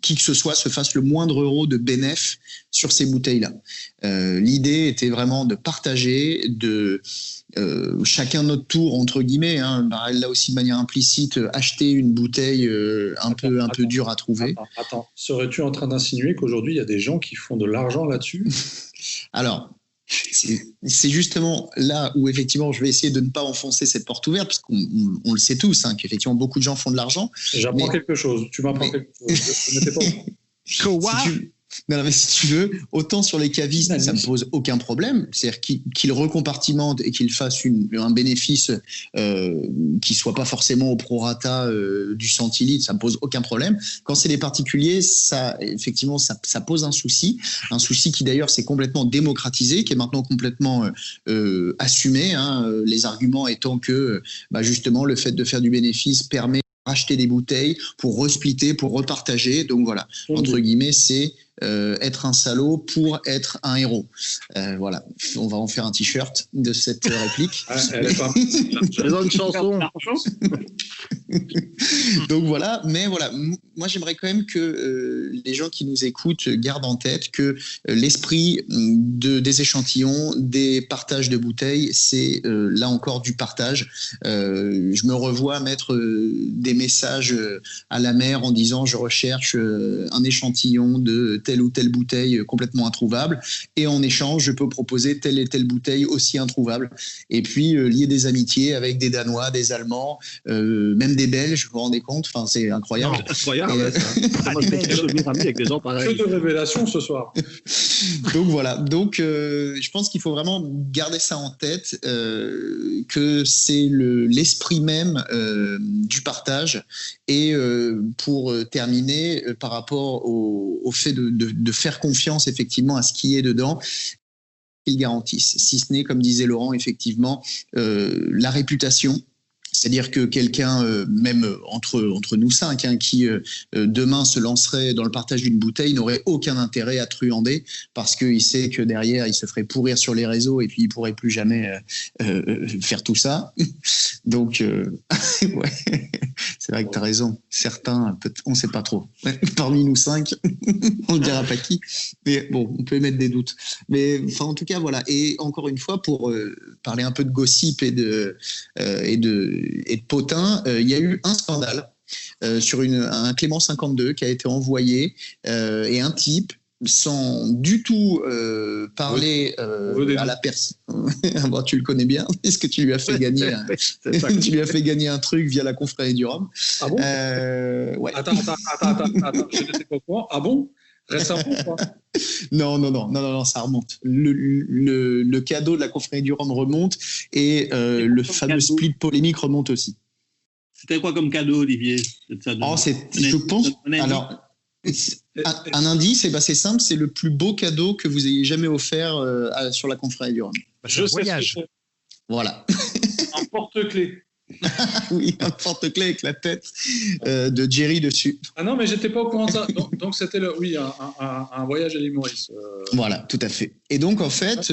qui que ce soit se fasse le moindre euro de bénéfice sur ces bouteilles-là. L'idée était vraiment de partager, de chacun notre tour, entre guillemets, là aussi de manière implicite, acheter une bouteille un peu dure à trouver. Attends, serais-tu en train d'insinuer qu'aujourd'hui il y a des gens qui font de l'argent là-dessus? Alors, c'est justement là où effectivement je vais essayer de ne pas enfoncer cette porte ouverte, parce qu'on le sait tous, qu'effectivement beaucoup de gens font de l'argent. J'apprends quelque chose, tu m'apprends quelque chose. Je n'étais pas... Non, mais si tu veux, autant sur les cavistes, ça ne me pose aucun problème. C'est-à-dire qu'ils recompartimentent et qu'ils fassent un bénéfice qui ne soit pas forcément au prorata du centilitre, ça ne me pose aucun problème. Quand c'est les particuliers, effectivement, ça pose un souci qui d'ailleurs s'est complètement démocratisé, qui est maintenant complètement assumé, les arguments étant que justement le fait de faire du bénéfice permet de racheter des bouteilles pour resplitter, pour repartager. Donc voilà, entre guillemets, c'est être un salaud pour être un héros. Voilà, on va en faire un t-shirt de cette réplique. Elle est pas une chanson. Donc voilà, mais voilà, moi j'aimerais quand même que les gens qui nous écoutent gardent en tête que l'esprit des échantillons, des partages de bouteilles, c'est là encore du partage. Je me revois mettre des messages à la mer en disant je recherche un échantillon de telle ou telle bouteille complètement introuvable, et en échange je peux proposer telle et telle bouteille aussi introuvable, et puis lier des amitiés avec des Danois, des Allemands, même des Belges, vous vous rendez compte, enfin, c'est incroyable. Incroyable. Moi, je pense devenir ami avec des gens pareils. Que de révélations ce soir. Donc voilà, je pense qu'il faut vraiment garder ça en tête, que c'est l'esprit même du partage. Et pour terminer, par rapport au fait de faire confiance effectivement à ce qui est dedans, ils garantissent, si ce n'est, comme disait Laurent, effectivement, la réputation. C'est-à-dire que quelqu'un, même entre nous 5, qui demain se lancerait dans le partage d'une bouteille, n'aurait aucun intérêt à truander, parce qu'il sait que derrière, il se ferait pourrir sur les réseaux et puis il ne pourrait plus jamais faire tout ça. Donc, ouais, c'est vrai que tu as raison. Certains, on ne sait pas trop. Parmi nous 5, on ne dira pas qui. Mais bon, on peut émettre des doutes. Mais enfin, en tout cas, voilà. Et encore une fois, pour parler un peu de gossip et de potin, il y a eu un scandale sur un Clément 52 qui a été envoyé, et un type sans du tout parler à la personne. Bon, tu le connais bien. Est-ce que tu lui as fait gagner tu lui as fait gagner un truc via la confrérie du Rhum? Ah bon? Ouais. Attends, je n'étais pas au courant. Ah bon? Récemment, quoi? Non, ça remonte. Le cadeau de la confrérie du Rhum remonte et le fameux split polémique remonte aussi. C'était quoi comme cadeau, Olivier? Je pense. Alors, un indice, c'est simple, c'est le plus beau cadeau que vous ayez jamais offert sur la confrérie du Rhum. Je voyage. Voilà. Un porte-clés. Oui, un porte-clés avec la tête de Jerry dessus. Ah non, mais j'étais pas au courant de ça. Donc c'était un voyage à l'île Maurice. Voilà, tout à fait. Et donc en fait,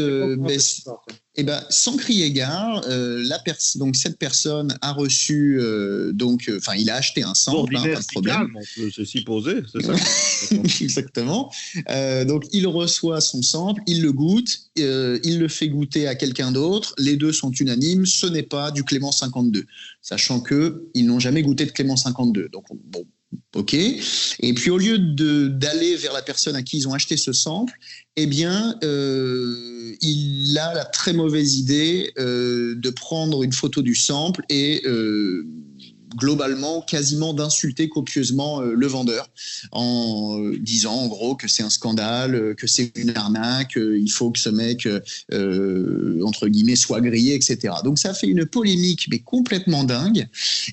sans crier gare, donc cette personne a reçu il a acheté un sample, pas de problème. On peut se supposer, c'est ça. Exactement. Donc il reçoit son sample, il le goûte, il le fait goûter à quelqu'un d'autre. Les deux sont unanimes, ce n'est pas du Clément 52, sachant que ils n'ont jamais goûté de Clément 52. Donc bon. Ok. Et puis au lieu d'aller vers la personne à qui ils ont acheté ce sample, eh bien, il a la très mauvaise idée de prendre une photo du sample et globalement, quasiment d'insulter copieusement le vendeur en disant en gros que c'est un scandale, que c'est une arnaque, il faut que ce mec entre guillemets soit grillé, etc. Donc ça fait une polémique mais complètement dingue.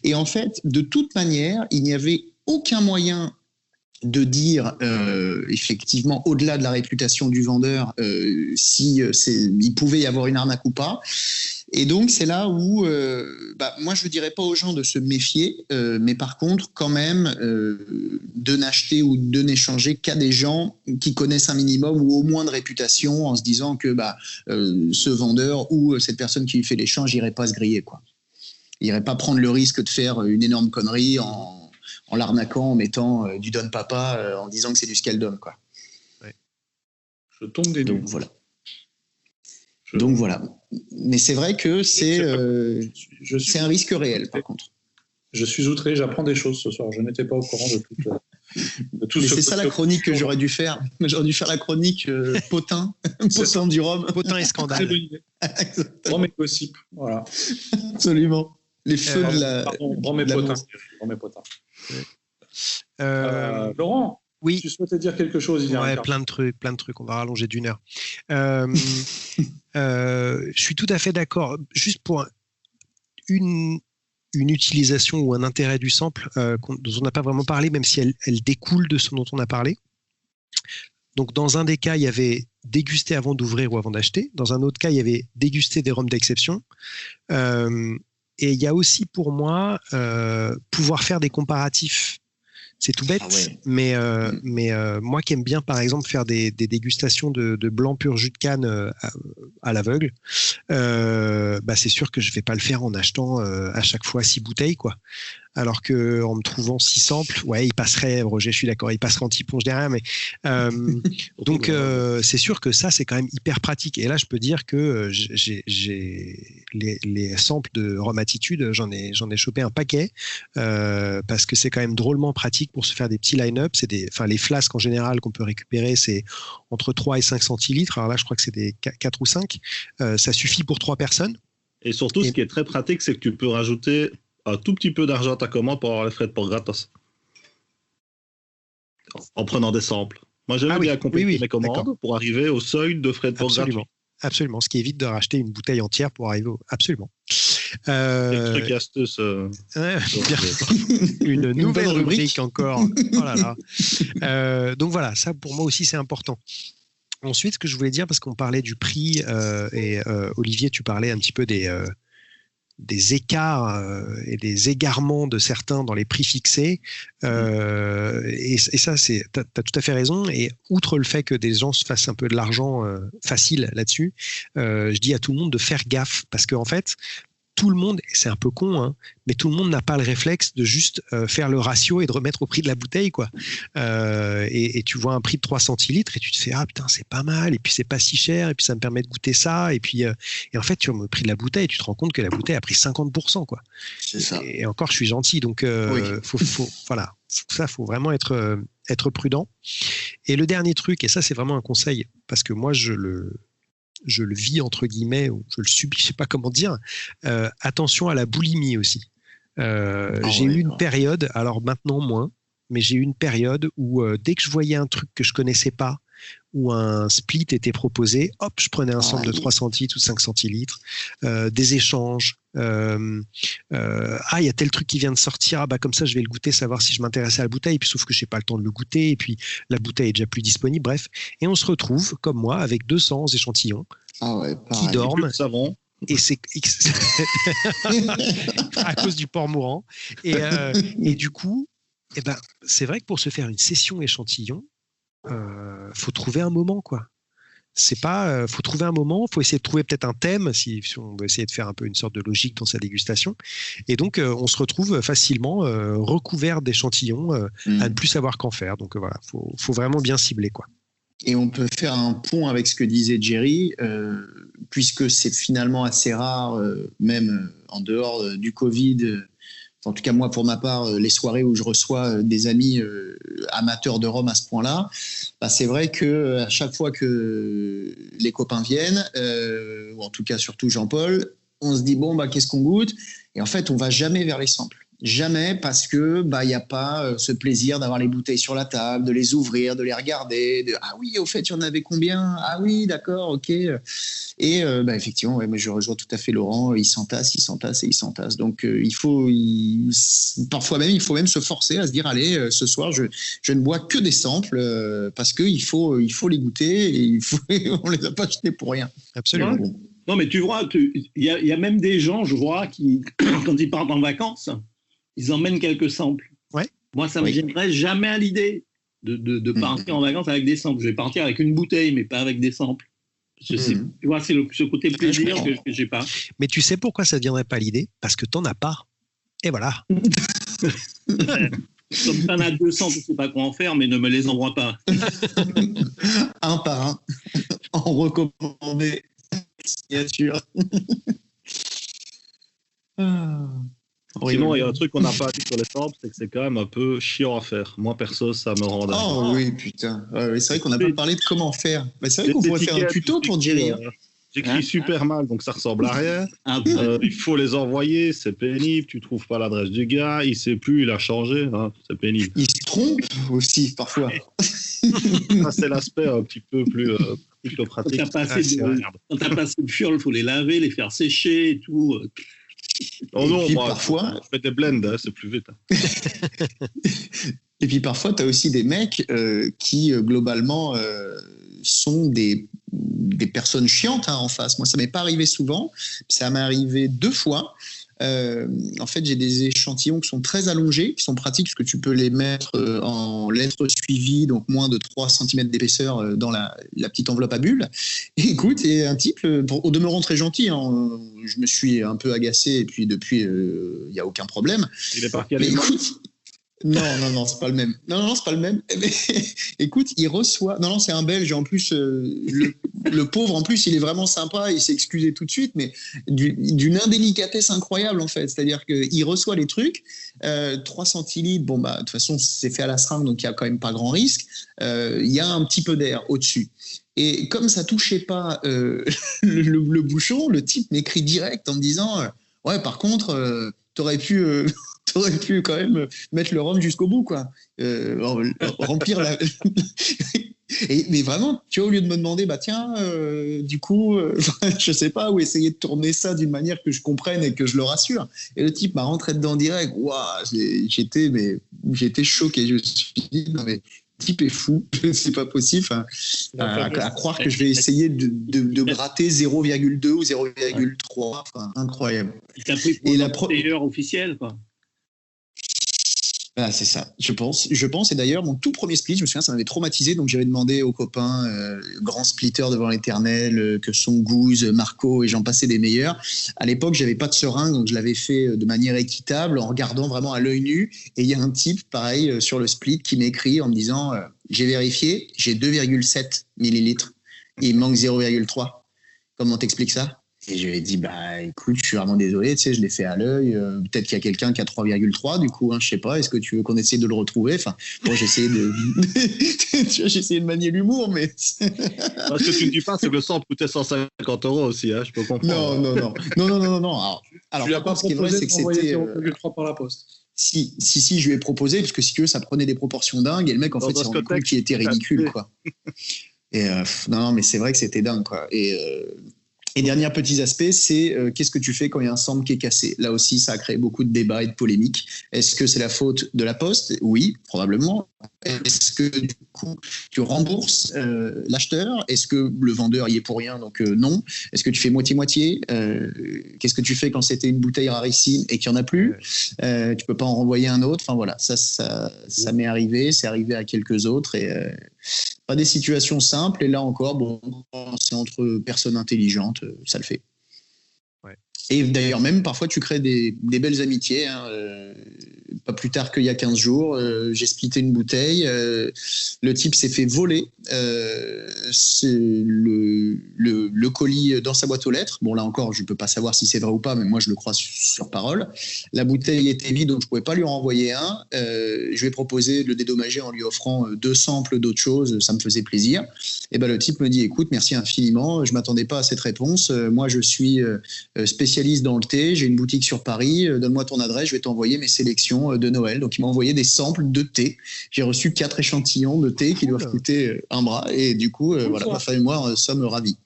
Et en fait, de toute manière, il n'y avait aucun moyen de dire effectivement au-delà de la réputation du vendeur il pouvait y avoir une arnaque ou pas. Et donc c'est là où moi je dirais pas aux gens de se méfier, mais par contre quand même de n'acheter ou de n'échanger qu'à des gens qui connaissent un minimum ou au moins de réputation, en se disant que ce vendeur ou cette personne qui lui fait l'échange irait pas se griller, quoi. Il irait pas prendre le risque de faire une énorme connerie en l'arnaquant, en mettant du Don Papa, en disant que c'est du Scaldon, quoi. Ouais. Je tombe des nues. Donc voilà. Mais c'est vrai que c'est un risque réel, par contre. Je suis outré, j'apprends des choses ce soir. Je n'étais pas au courant de tout Mais c'est ça la chronique que j'aurais dû faire. J'aurais dû faire la chronique Potin du Rhum. Potin et scandale. Très bonne idée. Rhum et gossip. Voilà. Absolument. Les feux de la. Pardon, Rhum et Potin. Laurent, oui. Tu souhaitais dire quelque chose? Plein de trucs. On va rallonger d'1 heure. Je suis tout à fait d'accord. Juste pour une utilisation ou un intérêt du sample dont on n'a pas vraiment parlé, même si elle découle de ce dont on a parlé. Donc, dans un des cas, il y avait déguster avant d'ouvrir ou avant d'acheter. Dans un autre cas, il y avait déguster des rhums d'exception. Et il y a aussi pour moi pouvoir faire des comparatifs. C'est tout bête, mais moi qui aime bien par exemple faire des dégustations de blanc pur jus de canne à l'aveugle, c'est sûr que je vais pas le faire en achetant à chaque fois 6 bouteilles, quoi. Alors que en me trouvant 6 samples, il passerait, Roger, je suis d'accord, il passerait en anti-ponche derrière, mais donc c'est sûr que ça c'est quand même hyper pratique. Et là je peux dire que j'ai les samples de Rhum Attitude, j'en ai chopé un paquet parce que c'est quand même drôlement pratique pour se faire des petits line-up. Les flasques en général qu'on peut récupérer, c'est entre 3 et 5 centilitres. Alors là je crois que c'est des 4 ou 5. Ça suffit pour 3 personnes. Et surtout, ce qui est très pratique, c'est que tu peux rajouter un tout petit peu d'argent à ta commande pour avoir les frais de port gratos. En prenant des samples. Moi, j'aime bien compléter mes commandes pour arriver au seuil de frais de port gratuits. Absolument, ce qui évite de racheter une bouteille entière pour arriver Absolument. Truc et astuce. Une nouvelle rubrique encore. Oh là là. Donc voilà, ça pour moi aussi c'est important. Ensuite, ce que je voulais dire, parce qu'on parlait du prix, et Olivier, tu parlais un petit peu des écarts et des égarements de certains dans les prix fixés. Et ça, tu as tout à fait raison. Et outre le fait que des gens se fassent un peu de l'argent facile là-dessus, je dis à tout le monde de faire gaffe. Parce qu'en fait, tout le monde, et c'est un peu con, hein, mais tout le monde n'a pas le réflexe de juste faire le ratio et de remettre au prix de la bouteille, quoi. Et tu vois un prix de 3 centilitres et tu te fais ah putain c'est pas mal, et puis c'est pas si cher, et puis ça me permet de goûter ça, et puis et en fait tu vois le prix de la bouteille et tu te rends compte que la bouteille a pris 50%, quoi. C'est ça. Et encore je suis gentil, donc faut vraiment être prudent. Et le dernier truc, et ça c'est vraiment un conseil, parce que moi je le vis entre guillemets, ou je le subis, je sais pas comment dire, attention à la boulimie aussi. J'ai eu une période, alors maintenant moins, mais j'ai eu une période où dès que je voyais un truc que je connaissais pas, où un split était proposé, hop, je prenais un sample de 3 centilitres ou 5 centilitres, des échanges. Il y a tel truc qui vient de sortir, comme ça je vais le goûter, savoir si je m'intéresse à la bouteille, puis sauf que j'ai pas le temps de le goûter, et puis la bouteille est déjà plus disponible, bref. Et on se retrouve, comme moi, avec 200 échantillons qui dorment. Et c'est à cause du porc mourant. Et du coup, c'est vrai que pour se faire une session échantillon, faut trouver un moment, quoi. C'est pas, faut trouver un moment, faut essayer de trouver peut-être un thème, si on veut essayer de faire un peu une sorte de logique dans sa dégustation. Et donc, on se retrouve facilement recouvert d'échantillons à ne plus savoir qu'en faire. Donc voilà, faut vraiment bien cibler, quoi. Et on peut faire un pont avec ce que disait Jerry, puisque c'est finalement assez rare, même en dehors du Covid. En tout cas, moi, pour ma part, les soirées où je reçois des amis amateurs de rhum à ce point-là, c'est vrai qu'à chaque fois que les copains viennent, ou en tout cas surtout Jean-Paul, on se dit, qu'est-ce qu'on goûte ? Et en fait, on ne va jamais vers les samples. Jamais, parce que y a pas ce plaisir d'avoir les bouteilles sur la table, de les ouvrir, de les regarder, ah oui, au fait, il y en avait combien ? Ah oui, d'accord, ok. Et effectivement, moi je rejoins tout à fait Laurent, il s'entasse. Donc parfois même, il faut même se forcer à se dire, allez, ce soir, je ne bois que des samples, parce qu'il faut les goûter, et on les a pas achetés pour rien. Absolument. Non, mais tu vois, il y a même des gens, je vois, qui, quand ils partent en vacances, ils emmènent quelques samples. Ouais. Moi, ça ne me viendrait jamais à l'idée de partir en vacances avec des samples. Je vais partir avec une bouteille, mais pas avec des samples. Tu vois, c'est ce côté plaisir que je n'ai pas. Mais tu sais pourquoi ça ne viendrait pas à l'idée ? Parce que tu n'en as pas. Et voilà. Comme tu en as 200, je ne sais pas quoi en faire, mais ne me les envoie pas. Un par un. En recommandé. Signature. Sinon, il y a un truc qu'on n'a pas dit sur les samples, c'est que c'est quand même un peu chiant à faire. Moi, perso, ça me rend dingue. Oh oui, putain. C'est vrai qu'on n'a pas parlé de comment faire. C'est vrai qu'on pourrait faire un tuto pour Jerry. J'écris super mal, donc ça ressemble à rien. Il faut les envoyer, c'est pénible. Tu trouves pas l'adresse du gars, il sait plus, il a changé, c'est pénible. Il se trompe aussi parfois. Ça, c'est l'aspect un petit peu plus pratique. Quand t'as passé le fiole, il faut les laver, les faire sécher et tout. Parfois, je fais des blends, c'est plus vite. Et puis parfois, tu as aussi des mecs qui, globalement, sont des personnes chiantes en face. Moi, ça m'est pas arrivé souvent. Ça m'est arrivé 2 fois. En fait, j'ai des échantillons qui sont très allongés, qui sont pratiques parce que tu peux les mettre en lettres suivies, donc moins de 3 cm d'épaisseur dans la petite enveloppe à bulles. Et écoute, et un type, au demeurant très gentil, je me suis un peu agacé, et puis depuis, il n'y a aucun problème. Il est parti à Non, c'est pas le même. Non, c'est pas le même. Mais, écoute, il reçoit. Non, c'est un Belge. En plus, le pauvre, en plus, il est vraiment sympa. Il s'est excusé tout de suite, mais d'une indélicatesse incroyable, en fait. C'est-à-dire qu'il reçoit les trucs, 3 centilitres. De toute façon, c'est fait à la seringue, donc il y a quand même pas grand risque. Il y a un petit peu d'air au-dessus. Et comme ça touchait pas le bouchon, le type m'écrit direct en me disant ouais, par contre, t'aurais pu quand même mettre le rhum jusqu'au bout, quoi. Remplir la. Mais vraiment, tu vois, au lieu de me demander, du coup, je sais pas, ou essayer de tourner ça d'une manière que je comprenne et que je le rassure. Et le type m'a rentré dedans direct. Waouh, j'étais choqué. Je me suis dit, non mais. Le type est fou, c'est pas possible à croire que je vais essayer de gratter 0,2 ou 0,3, incroyable. Il t'a pris pour le player officiel, quoi. Ah, c'est ça, je pense. Et d'ailleurs, mon tout premier split, je me souviens, ça m'avait traumatisé. Donc, j'avais demandé aux copains, grands splitters devant l'éternel, que sont Gouze, Marco et j'en passais des meilleurs. À l'époque, j'avais pas de seringue, donc je l'avais fait de manière équitable, en regardant vraiment à l'œil nu. Et il y a un type, pareil, sur le split, qui m'écrit en me disant j'ai vérifié, j'ai 2,7 millilitres. Et il me manque 0,3. Comment t'expliques ça ? Et je lui ai dit, écoute, je suis vraiment désolé, tu sais, je l'ai fait à l'œil. Peut-être qu'il y a quelqu'un qui a 3,3, du coup, je sais pas. Est-ce que tu veux qu'on essaie de le retrouver? Enfin, bon, j'ai essayé de manier l'humour, mais. Parce que tu ne dis pas, c'est que le sample coûtait 150 € aussi, je peux comprendre. Non. Alors, tu lui as pas proposé de t'envoyer 0,3 par la poste? Si, je lui ai proposé, parce que si tu veux, ça prenait des proproportions dingues, et le mec, en fait, s'est rendu compte qu'il était ridicule, quoi. Et non, mais c'est vrai que c'était dingue, quoi. Et dernier petit aspect, c'est qu'est-ce que tu fais quand il y a un sample qui est cassé? Là aussi, ça a créé beaucoup de débats et de polémiques. Est-ce que c'est la faute de la Poste? Oui, probablement. Est-ce que du coup, tu rembourses l'acheteur? Est-ce que le vendeur y est pour rien? Donc non. Est-ce que tu fais moitié-moitié? Qu'est-ce que tu fais quand c'était une bouteille rarissime et qu'il n'y en a plus? Tu peux pas en renvoyer un autre. Enfin voilà, ça m'est arrivé. C'est arrivé à quelques autres et pas des situations simples. Et là encore, bon, c'est entre personnes intelligentes, ça le fait. Ouais. Et d'ailleurs, même parfois, tu crées des belles amitiés. Pas plus tard qu'il y a 15 jours, j'ai splitté une bouteille. Le type s'est fait voler le colis dans sa boîte aux lettres. Bon, là encore, je ne peux pas savoir si c'est vrai ou pas, mais moi, je le crois sur parole. La bouteille était vide, donc je ne pouvais pas lui en renvoyer un. Je lui ai proposé de le dédommager en lui offrant 2 samples d'autres choses. Ça me faisait plaisir. Et le type me dit, écoute, merci infiniment. Je ne m'attendais pas à cette réponse. Moi, je suis spécialiste dans le thé. J'ai une boutique sur Paris. Donne-moi ton adresse. Je vais t'envoyer mes sélections de Noël. Donc, il m'a envoyé des samples de thé. J'ai reçu 4 échantillons de thé qui doivent coûter un bras. Et du coup, voilà, ma femme et moi sommes ravis.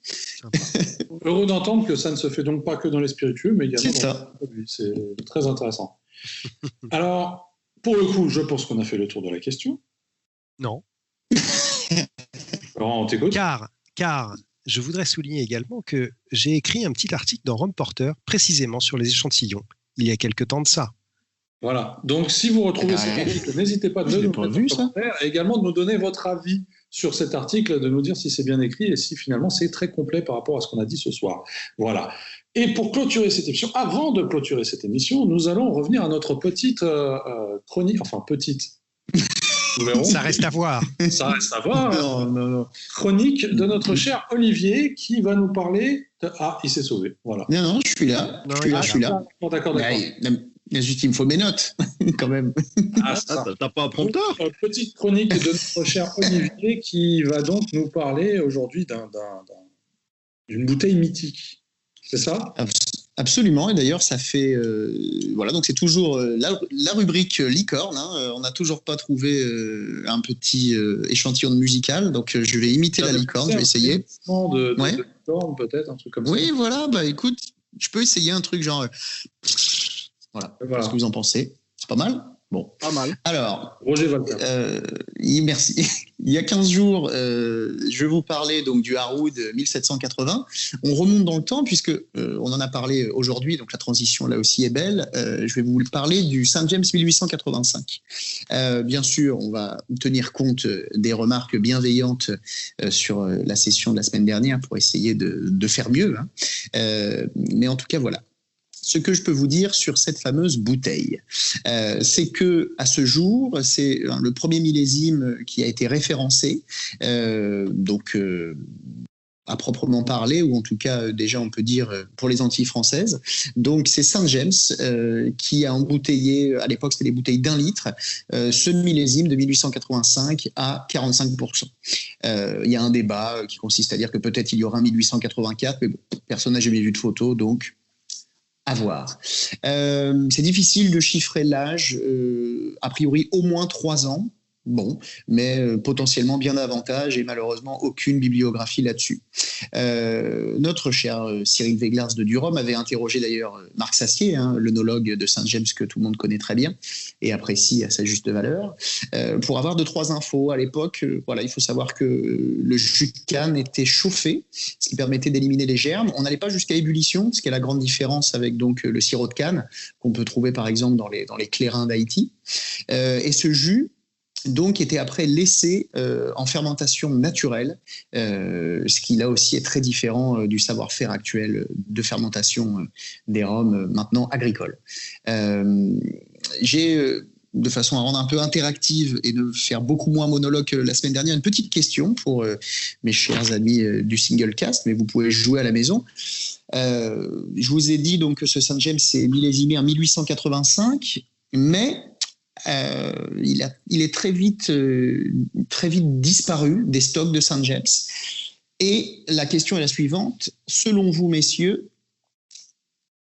Heureux d'entendre que ça ne se fait donc pas que dans les spiritueux, mais également dans les produits. C'est très intéressant. Alors, pour le coup, je pense qu'on a fait le tour de la question. Non. Laurent, on t'écoute. Car je voudrais souligner également que j'ai écrit un petit article dans Rome Porter précisément sur les échantillons, il y a quelque temps de ça. Voilà. Donc, si vous retrouvez cet article, n'hésitez pas de nous mettre en commentaire et également de nous donner votre avis sur cet article, de nous dire si c'est bien écrit et si finalement c'est très complet par rapport à ce qu'on a dit ce soir. Voilà. Et pour clôturer cette émission, avant de clôturer cette émission, nous allons revenir à notre petite chronique, enfin petite. Ça reste à voir. Ça reste à voir. Non. Chronique de notre cher Olivier qui va nous parler de... Ah, il s'est sauvé. Voilà. Non, je suis là. Je suis là. D'accord. Mais juste, il me faut mes notes, quand même. T'as pas un prompteur? Petite chronique de notre cher Olivier qui va donc nous parler aujourd'hui d'une bouteille mythique. C'est ça? Absolument, et d'ailleurs ça fait voilà, donc c'est toujours la rubrique licorne, on n'a toujours pas trouvé un petit échantillon de musical, donc je vais imiter la licorne, je vais essayer. De licorne peut-être, un truc comme ça. Oui, voilà, écoute, je peux essayer un truc genre voilà. Qu'est-ce que vous en pensez? C'est pas mal? Bon. Pas mal. Alors, Roger Walter. Merci. Il y a 15 jours, je vous parlais donc du Harwood 1780. On remonte dans le temps puisque on en a parlé aujourd'hui, donc la transition là aussi est belle. Je vais vous parler du St. James 1885. Bien sûr, on va tenir compte des remarques bienveillantes sur la session de la semaine dernière pour essayer de faire mieux. Mais en tout cas, voilà. Ce que je peux vous dire sur cette fameuse bouteille, c'est que à ce jour, c'est le premier millésime qui a été référencé, à proprement parler, ou en tout cas déjà on peut dire pour les Antilles françaises. Donc c'est St. James qui a embouteillé, à l'époque c'était des bouteilles d'1 litre, ce millésime de 1885 à 45%. Il y a un débat qui consiste à dire que peut-être il y aura un 1884, mais bon, personne n'a jamais vu de photo, donc à voir. C'est difficile de chiffrer l'âge, a priori au moins 3 ans, bon, mais potentiellement bien davantage et malheureusement aucune bibliographie là-dessus. Notre cher Cyril Véglars de Durham avait interrogé d'ailleurs Marc Sassier, l'œnologue de St. James que tout le monde connaît très bien et apprécie à sa juste valeur, pour avoir 2-3 infos. À l'époque, voilà, il faut savoir que le jus de canne était chauffé, ce qui permettait d'éliminer les germes. On n'allait pas jusqu'à ébullition, ce qui est la grande différence avec donc le sirop de canne qu'on peut trouver par exemple dans les clairins d'Haïti. Et ce jus donc était après laissé en fermentation naturelle, ce qui là aussi est très différent du savoir-faire actuel de fermentation des rhums maintenant agricoles. J'ai de façon à rendre un peu interactive et de faire beaucoup moins monologue que la semaine dernière, une petite question pour mes chers amis du single cast, mais vous pouvez jouer à la maison. Je vous ai dit donc que ce St. James est millésimé en 1885, mais il est très vite disparu des stocks de St. James. Et la question est la suivante. Selon vous, messieurs,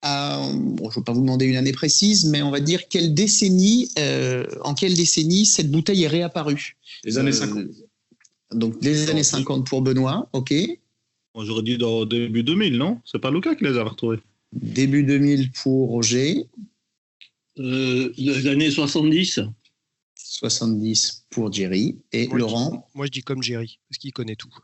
je ne vais pas vous demander une année précise, mais on va dire en quelle décennie cette bouteille est réapparue? Les années 50. Donc, les années 50 pour Benoît, ok. Moi, j'aurais dit dans début 2000, non? C'est pas Lucas qui les a retrouvés. Début 2000 pour Roger. Les années 70. 70 pour Jerry. Et Laurent? Moi, je dis comme Jerry, parce qu'il connaît tout.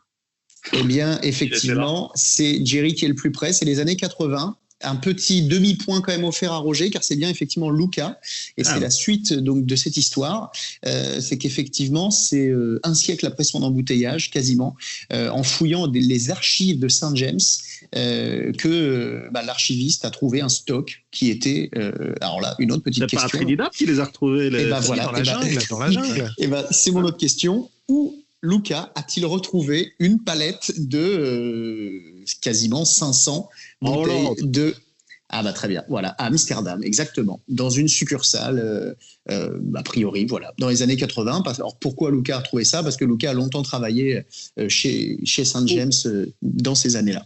Eh bien, effectivement, c'est Jerry qui est le plus près. C'est les années 80. Un petit demi-point quand même offert à Roger, car c'est bien effectivement Lucas. Et c'est la suite donc, de cette histoire. C'est qu'effectivement, c'est un siècle après son embouteillage, quasiment, en fouillant les archives de St. James, que l'archiviste a trouvé un stock qui était... alors là, une autre petite question. C'est pas Trinidad qui les a retrouvés dans la jungle. C'est mon autre question. Où Lucas a-t-il retrouvé une palette de quasiment 500 bouteilles de... Ah bah très bien, voilà, à Amsterdam, exactement, dans une succursale, a priori, voilà, dans les années 80. Alors pourquoi Lucas a trouvé ça? Parce que Lucas a longtemps travaillé chez St. James dans ces années-là.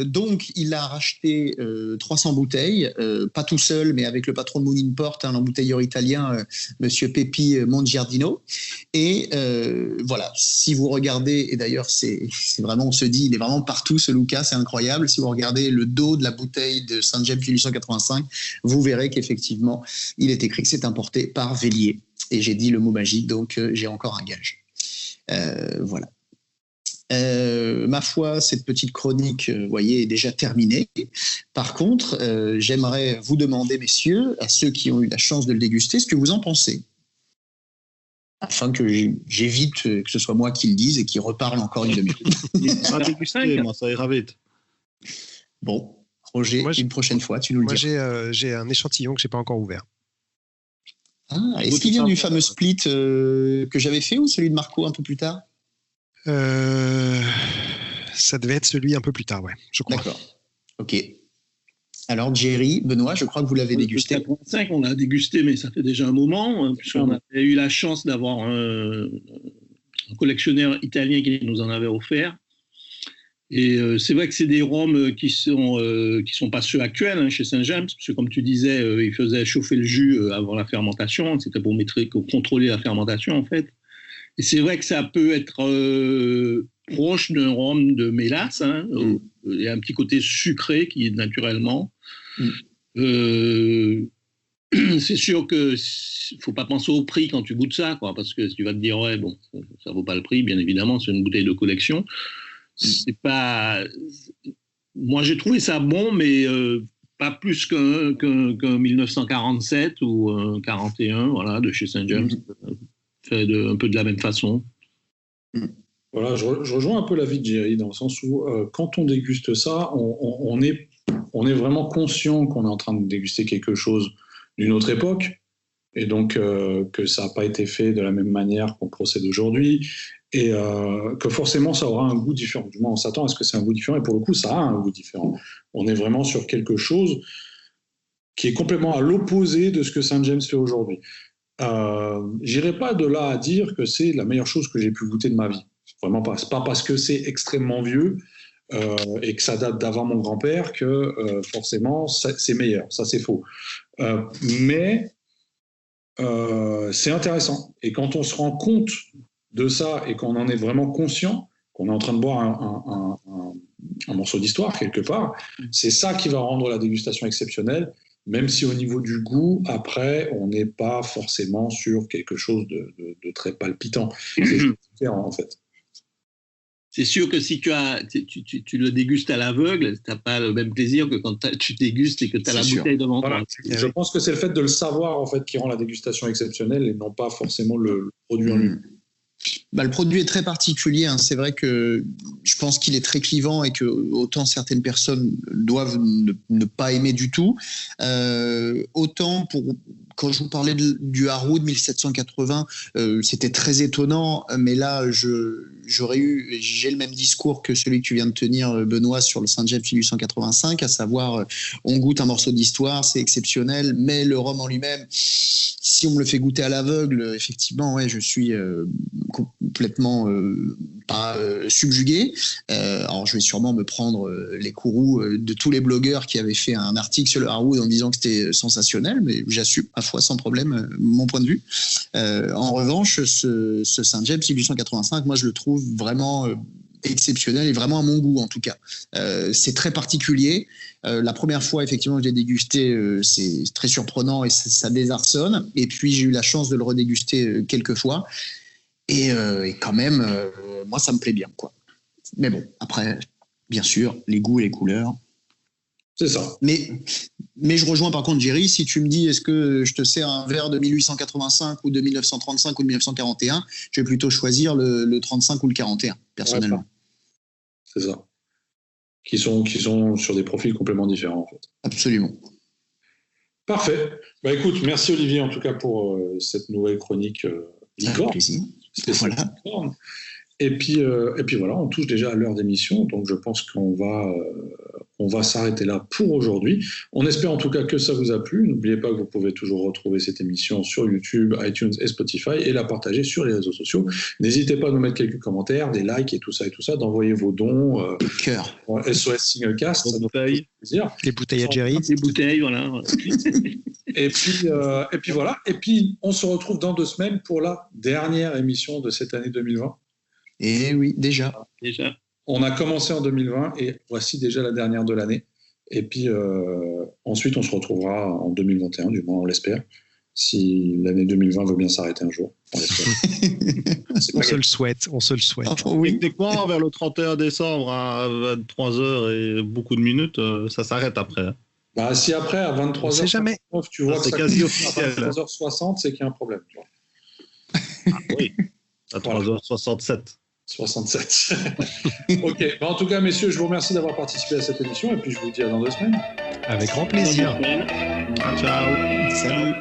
Donc, il a racheté 300 bouteilles, pas tout seul, mais avec le patron de Moon Import, l'embouteilleur italien, Monsieur Pepi Mongiardino. Et voilà, si vous regardez, et d'ailleurs, c'est vraiment, on se dit, il est vraiment partout, ce Lucas, c'est incroyable. Si vous regardez le dos de la bouteille de St. James 1885, vous verrez qu'effectivement, il est écrit que c'est importé par Vellier. Et j'ai dit le mot magique, donc j'ai encore un gage. Voilà. Ma foi, cette petite chronique, vous voyez, est déjà terminée. Par contre, j'aimerais vous demander, messieurs, à ceux qui ont eu la chance de le déguster, ce que vous en pensez, afin que j'évite que ce soit moi qui le dise et qui reparle encore une demi-heure. Moi, ça ira vite. Bon, Roger, une prochaine fois, tu nous le dis. Moi, j'ai un échantillon que j'ai pas encore ouvert. Ah, est-ce qu'il vient du fameux split que j'avais fait ou celui de Marco un peu plus tard? Ça devait être celui un peu plus tard, ouais, je crois. D'accord. Ok. Alors, Jerry, Benoît, je crois que vous l'avez dégusté. 85, on l'a dégusté, mais ça fait déjà un moment, puisqu'on a eu la chance d'avoir un collectionneur italien qui nous en avait offert. Et c'est vrai que c'est des rhums qui sont pas ceux actuels chez St. James, parce que comme tu disais, ils faisaient chauffer le jus avant la fermentation. C'était pour contrôler la fermentation, en fait. Et c'est vrai que ça peut être proche d'un rhum de mélasse. Il y a un petit côté sucré qui est naturellement. C'est sûr qu'il ne faut pas penser au prix quand tu goûtes ça, quoi, parce que tu vas te dire, ouais, bon, ça ne vaut pas le prix, bien évidemment, c'est une bouteille de collection. C'est pas... Moi, j'ai trouvé ça bon, mais pas plus qu'un 1947 ou un 41, voilà, de chez St. James. Fait un peu de la même façon. Voilà, je rejoins un peu l'avis de Jerry dans le sens où quand on déguste ça, on est vraiment conscient qu'on est en train de déguster quelque chose d'une autre époque et donc que ça n'a pas été fait de la même manière qu'on procède aujourd'hui et que forcément ça aura un goût différent. Du moins, on s'attend à ce que c'est un goût différent et pour le coup, ça a un goût différent. On est vraiment sur quelque chose qui est complètement à l'opposé de ce que St. James fait aujourd'hui. J'irai pas de là à dire que c'est la meilleure chose que j'ai pu goûter de ma vie. Vraiment pas. C'est pas parce que c'est extrêmement vieux et que ça date d'avant mon grand-père que forcément c'est meilleur. Ça, c'est faux. Mais c'est intéressant. Et quand on se rend compte de ça et qu'on en est vraiment conscient, qu'on est en train de boire un morceau d'histoire quelque part, c'est ça qui va rendre la dégustation exceptionnelle. Même si au niveau du goût, après, on n'est pas forcément sur quelque chose de très palpitant. C'est différent, en fait. C'est sûr que si tu le dégustes à l'aveugle, tu n'as pas le même plaisir que quand tu dégustes et que tu as la bouteille devant toi. Je pense que c'est le fait de le savoir, en fait, qui rend la dégustation exceptionnelle et non pas forcément le produit en lui-même. Le produit est très particulier. C'est vrai que je pense qu'il est très clivant et que autant certaines personnes doivent ne pas aimer du tout, autant pour quand je vous parlais du Harwood 1780, c'était très étonnant, mais là, j'ai le même discours que celui que tu viens de tenir, Benoît, sur le Saint James 1885, à savoir, on goûte un morceau d'histoire, c'est exceptionnel, mais le rhum en lui-même, si on me le fait goûter à l'aveugle, effectivement, ouais, je suis complètement pas subjugué. Alors, je vais sûrement me prendre les courroux de tous les blogueurs qui avaient fait un article sur le Harwood en disant que c'était sensationnel, mais j'assume à fois sans problème mon point de vue. En revanche, ce Saint James 1885, moi je le trouve vraiment exceptionnel et vraiment à mon goût en tout cas. C'est très particulier. La première fois effectivement que je l'ai dégusté, c'est très surprenant et ça désarçonne. Et puis j'ai eu la chance de le redéguster quelques fois et quand même, moi ça me plaît bien quoi. Mais bon, après, bien sûr, les goûts et les couleurs. C'est ça. Mais je rejoins par contre Jerry, si tu me dis est-ce que je te sers un verre de 1885 ou de 1935 ou de 1941, je vais plutôt choisir le 35 ou le 41, personnellement. Ouais, c'est ça. Qui sont sur des profils complètement différents en fait. Absolument. Parfait. Bah écoute, merci Olivier en tout cas pour cette nouvelle chronique licorne. Avec plaisir. Voilà. Et puis voilà, on touche déjà à l'heure d'émission, donc je pense qu'on va s'arrêter là pour aujourd'hui. On espère en tout cas que ça vous a plu. N'oubliez pas que vous pouvez toujours retrouver cette émission sur YouTube, iTunes et Spotify et la partager sur les réseaux sociaux. N'hésitez pas à nous mettre quelques commentaires, des likes et tout ça, d'envoyer vos dons. Cœur. SOS Singlecast, ça nous fait plaisir. Les bouteilles à Jerry. Les bouteilles, voilà. Et puis voilà. Et puis on se retrouve dans 2 semaines pour la dernière émission de cette année 2020. Et oui, déjà. On a commencé en 2020 et voici déjà la dernière de l'année. Et puis ensuite, on se retrouvera en 2021, du moins on l'espère. Si l'année 2020 veut bien s'arrêter un jour, on l'espère. On se le souhaite. Oui. Techniquement, vers le 31 décembre à 23h et beaucoup de minutes, ça s'arrête après. Bah, si après, à 23h, tu vois que c'est ça quasi officiel. À 23h60, c'est qu'il y a un problème. Tu vois. Ah oui, à 3h67. 67. Ok. En tout cas, messieurs, je vous remercie d'avoir participé à cette émission et puis je vous dis à dans 2 semaines. Avec grand plaisir. Ciao. Salut.